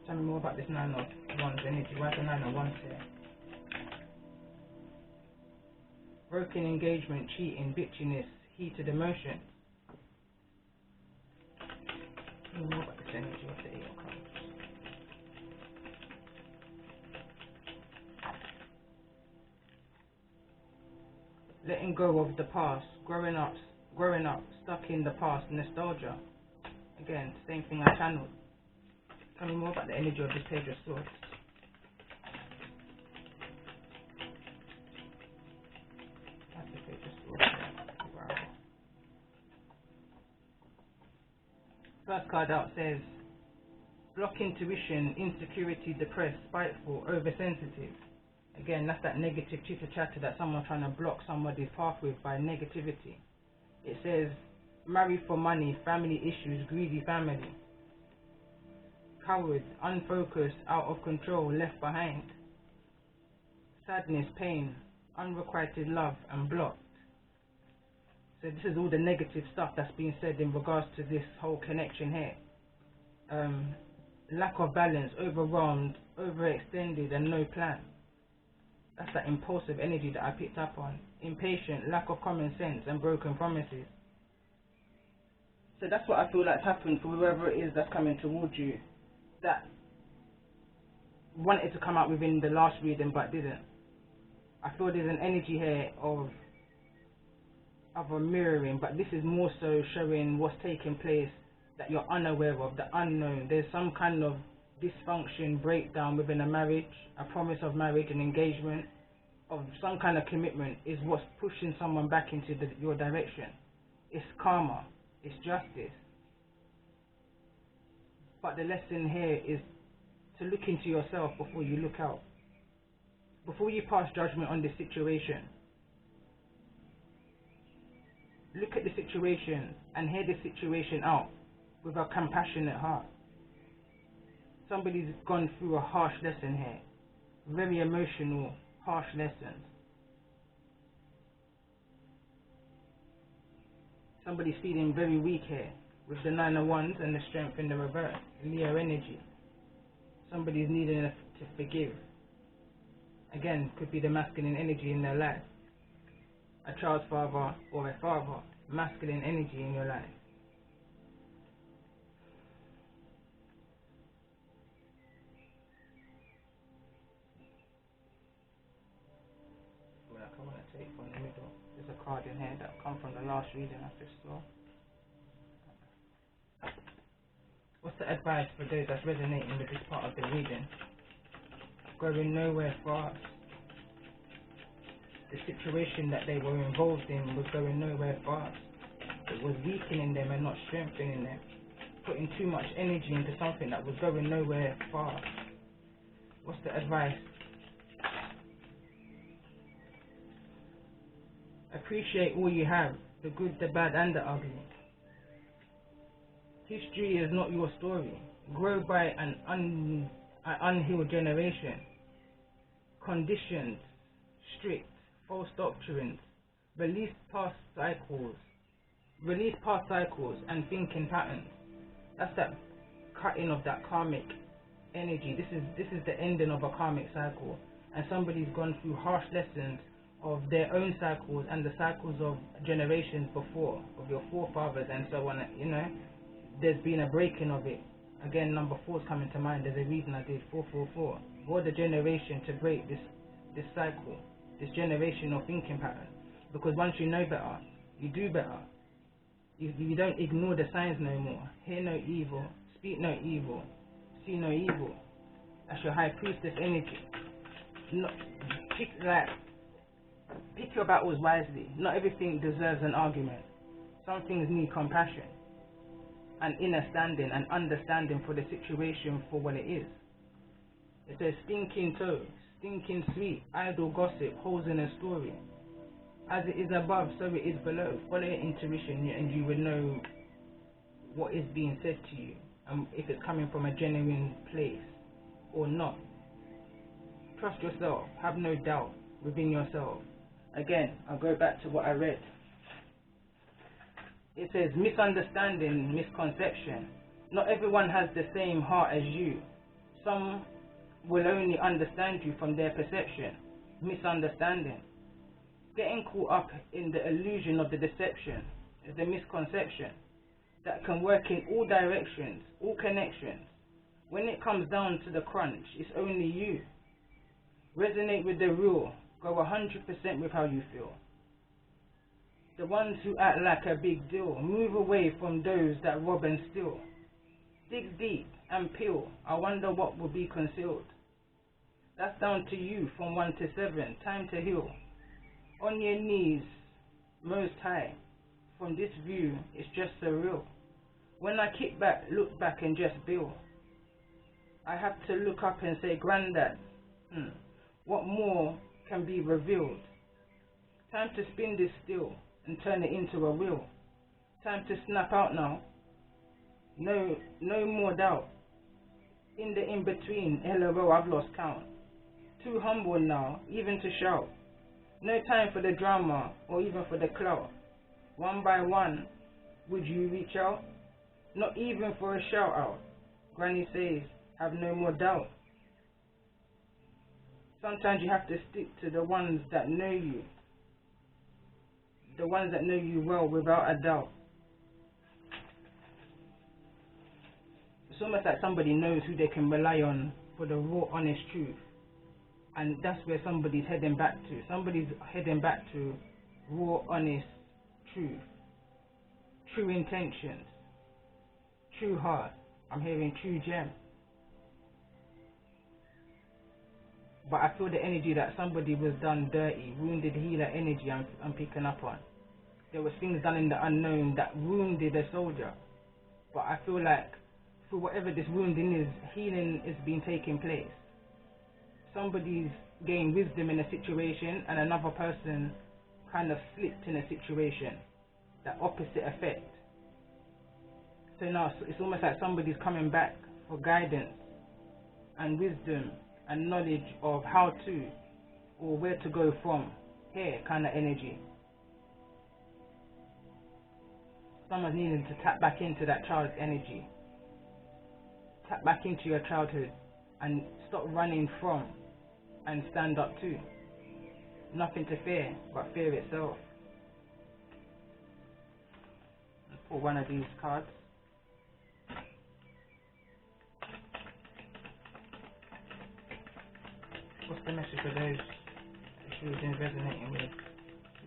Speaker 1: Tell me more about this 9 of Wands energy. Why the 9 of Wands here? Broken engagement, cheating, bitchiness, heated emotion. Tell me more about this energy of the 8 of Cups. Letting go of the past, growing up, stuck in the past, nostalgia. Again, same thing I channeled. Tell me more about the energy of this Page of Swords. That's the Page of Swords. Wow. First card out says, block intuition, insecurity, depressed, spiteful, oversensitive. Again, that's that negative chitter chatter that someone's trying to block somebody's path with by negativity. It says, married for money, family issues, greedy family. Coward, unfocused, out of control, left behind. Sadness, pain, unrequited love, and blocked. So this is all the negative stuff that's being said in regards to this whole connection here. Lack of balance, overwhelmed, overextended, and no plan. That's that impulsive energy that I picked up on. Impatient, lack of common sense, and broken promises. So that's what I feel like's happened for whoever it is that's coming towards you, that wanted to come out within the last reading but didn't. I feel there's an energy here of a mirroring, but this is more so showing what's taking place that you're unaware of, the unknown. There's some kind of dysfunction, breakdown within a marriage, a promise of marriage, an engagement, of some kind of commitment is what's pushing someone back into your direction. It's karma, it's justice. But the lesson here is to look into yourself before you look out. Before you pass judgment on this situation, look at the situation and hear the situation out with a compassionate heart. Somebody's gone through a harsh lesson here. Very emotional, harsh lesson. Somebody's feeling very weak here with the 9 of Wands and the Strength in the reverse. Leo energy. Somebody's needing to forgive. Again, could be the masculine energy in their life. A child's father or a father. Masculine energy in your life. I want to take from the middle. There's a card in here that come from the last reading I just saw. What's the advice for those that's resonating with this part of the reading? Going nowhere fast. The situation that they were involved in was going nowhere fast. It was weakening them and not strengthening them. Putting too much energy into something that was going nowhere fast. What's the advice? Appreciate all you have, the good, the bad, and the ugly. History is not your story. Grow by an unhealed generation. Conditioned, strict, false doctrines. Release past cycles and thinking patterns. That's that cutting of that karmic energy. This is the ending of a karmic cycle, and somebody's gone through harsh lessons of their own cycles and the cycles of generations before, of your forefathers and so on, you know, there's been a breaking of it. Again, number 4 is coming to mind. There's a reason I did 444. For the generation to break this cycle, this generational thinking pattern. Because once you know better, you do better. You don't ignore the signs no more. Hear no evil, speak no evil, see no evil. That's your high priestess energy. Pick your battles wisely. Not everything deserves an argument. Some things need compassion and inner standing and understanding for the situation for what it is. It says stinking toe, stinking sweet, idle gossip, holes in a story. As it is above, so it is below. Follow your intuition and you will know what is being said to you and if it's coming from a genuine place or not. Trust yourself. Have no doubt within yourself. Again, I'll go back to what I read. It says misunderstanding, misconception. Not everyone has the same heart as you. Some will only understand you from their perception. Misunderstanding. Getting caught up in the illusion of the deception is the misconception that can work in all directions, all connections. When it comes down to the crunch, it's only you. Resonate with the real. Go 100% with how you feel. The ones who act like a big deal, move away from those that rob and steal. Dig deep and peel. I wonder what will be concealed. That's down to you from 1 to 7. Time to heal. On your knees, most high. From this view, it's just surreal. When I kick back, look back and just feel. I have to look up and say, Granddad, what more can be revealed? Time to spin this steel and turn it into a wheel. Time to snap out now. No more doubt. In the in-between, LOL, I've lost count. Too humble now, even to shout. No time for the drama or even for the clout. One by one, would you reach out? Not even for a shout out. Granny says, have no more doubt. Sometimes you have to stick to the ones that know you. The ones that know you well without a doubt. It's almost like somebody knows who they can rely on for the raw, honest truth. And that's where somebody's heading back to. Somebody's heading back to raw, honest truth. True intentions. True heart. I'm hearing true gem. But I feel the energy that somebody was done dirty, wounded healer energy I'm picking up on. There was things done in the unknown that wounded a soldier. But I feel like for whatever this wounding is, healing is being taking place. Somebody's gained wisdom in a situation and another person kind of slipped in a situation. That opposite effect. So now it's almost like somebody's coming back for guidance and wisdom and knowledge of how to or where to go from here kind of energy. Someone's needing to tap back into that child's energy. Tap back into your childhood and stop running from and stand up to. Nothing to fear but fear itself. Let's pull one of these cards. What's the message for those who have been resonating with?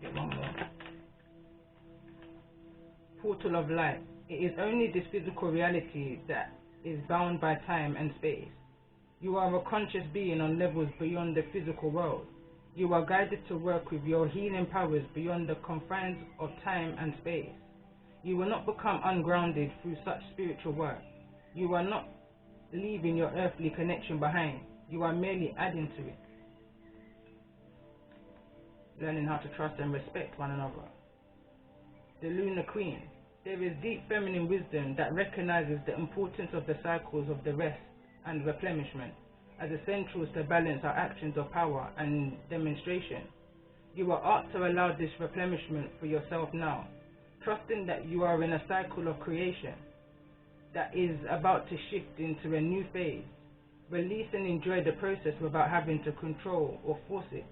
Speaker 1: Get one more. Portal of light. It is only this physical reality that is bound by time and space. You are a conscious being on levels beyond the physical world. You are guided to work with your healing powers beyond the confines of time and space. You will not become ungrounded through such spiritual work. You are not leaving your earthly connection behind. You are merely adding to it. Learning how to trust and respect one another. The Lunar Queen. There is deep feminine wisdom that recognizes the importance of the cycles of the rest and replenishment as essentials to balance our actions of power and demonstration. You are asked to allow this replenishment for yourself now, trusting that you are in a cycle of creation that is about to shift into a new phase. Release and enjoy the process without having to control or force it.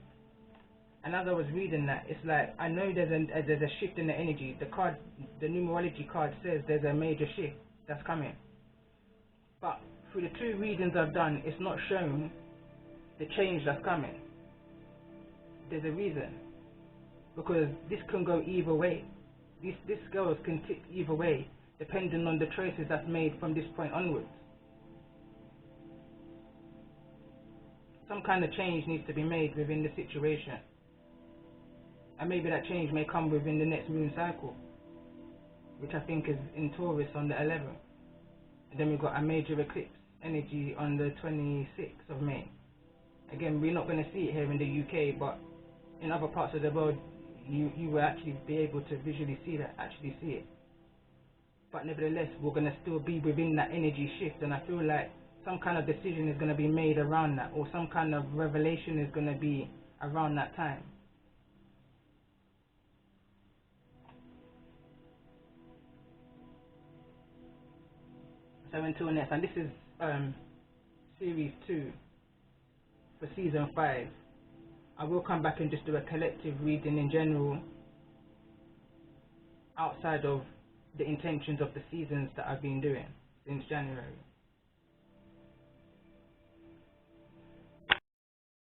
Speaker 1: And as I was reading that, it's like, I know there's a shift in the energy. The numerology card says there's a major shift that's coming. But through the 2 readings I've done, it's not shown the change that's coming. There's a reason. Because this can go either way. This scales can tip either way, depending on the choices that's made from this point onwards. Some kind of change needs to be made within the situation. And maybe that change may come within the next moon cycle, which I think is in Taurus on the 11th. And then we've got a major eclipse energy on the 26th of May. Again, we're not going to see it here in the UK, but in other parts of the world, you will actually be able to visually see it. But nevertheless, we're going to still be within that energy shift, and I feel like some kind of decision is going to be made around that, or some kind of revelation is going to be around that time. 7 till next, and this is series 2 for season 5. I will come back and just do a collective reading in general, outside of the intentions of the seasons that I've been doing since January.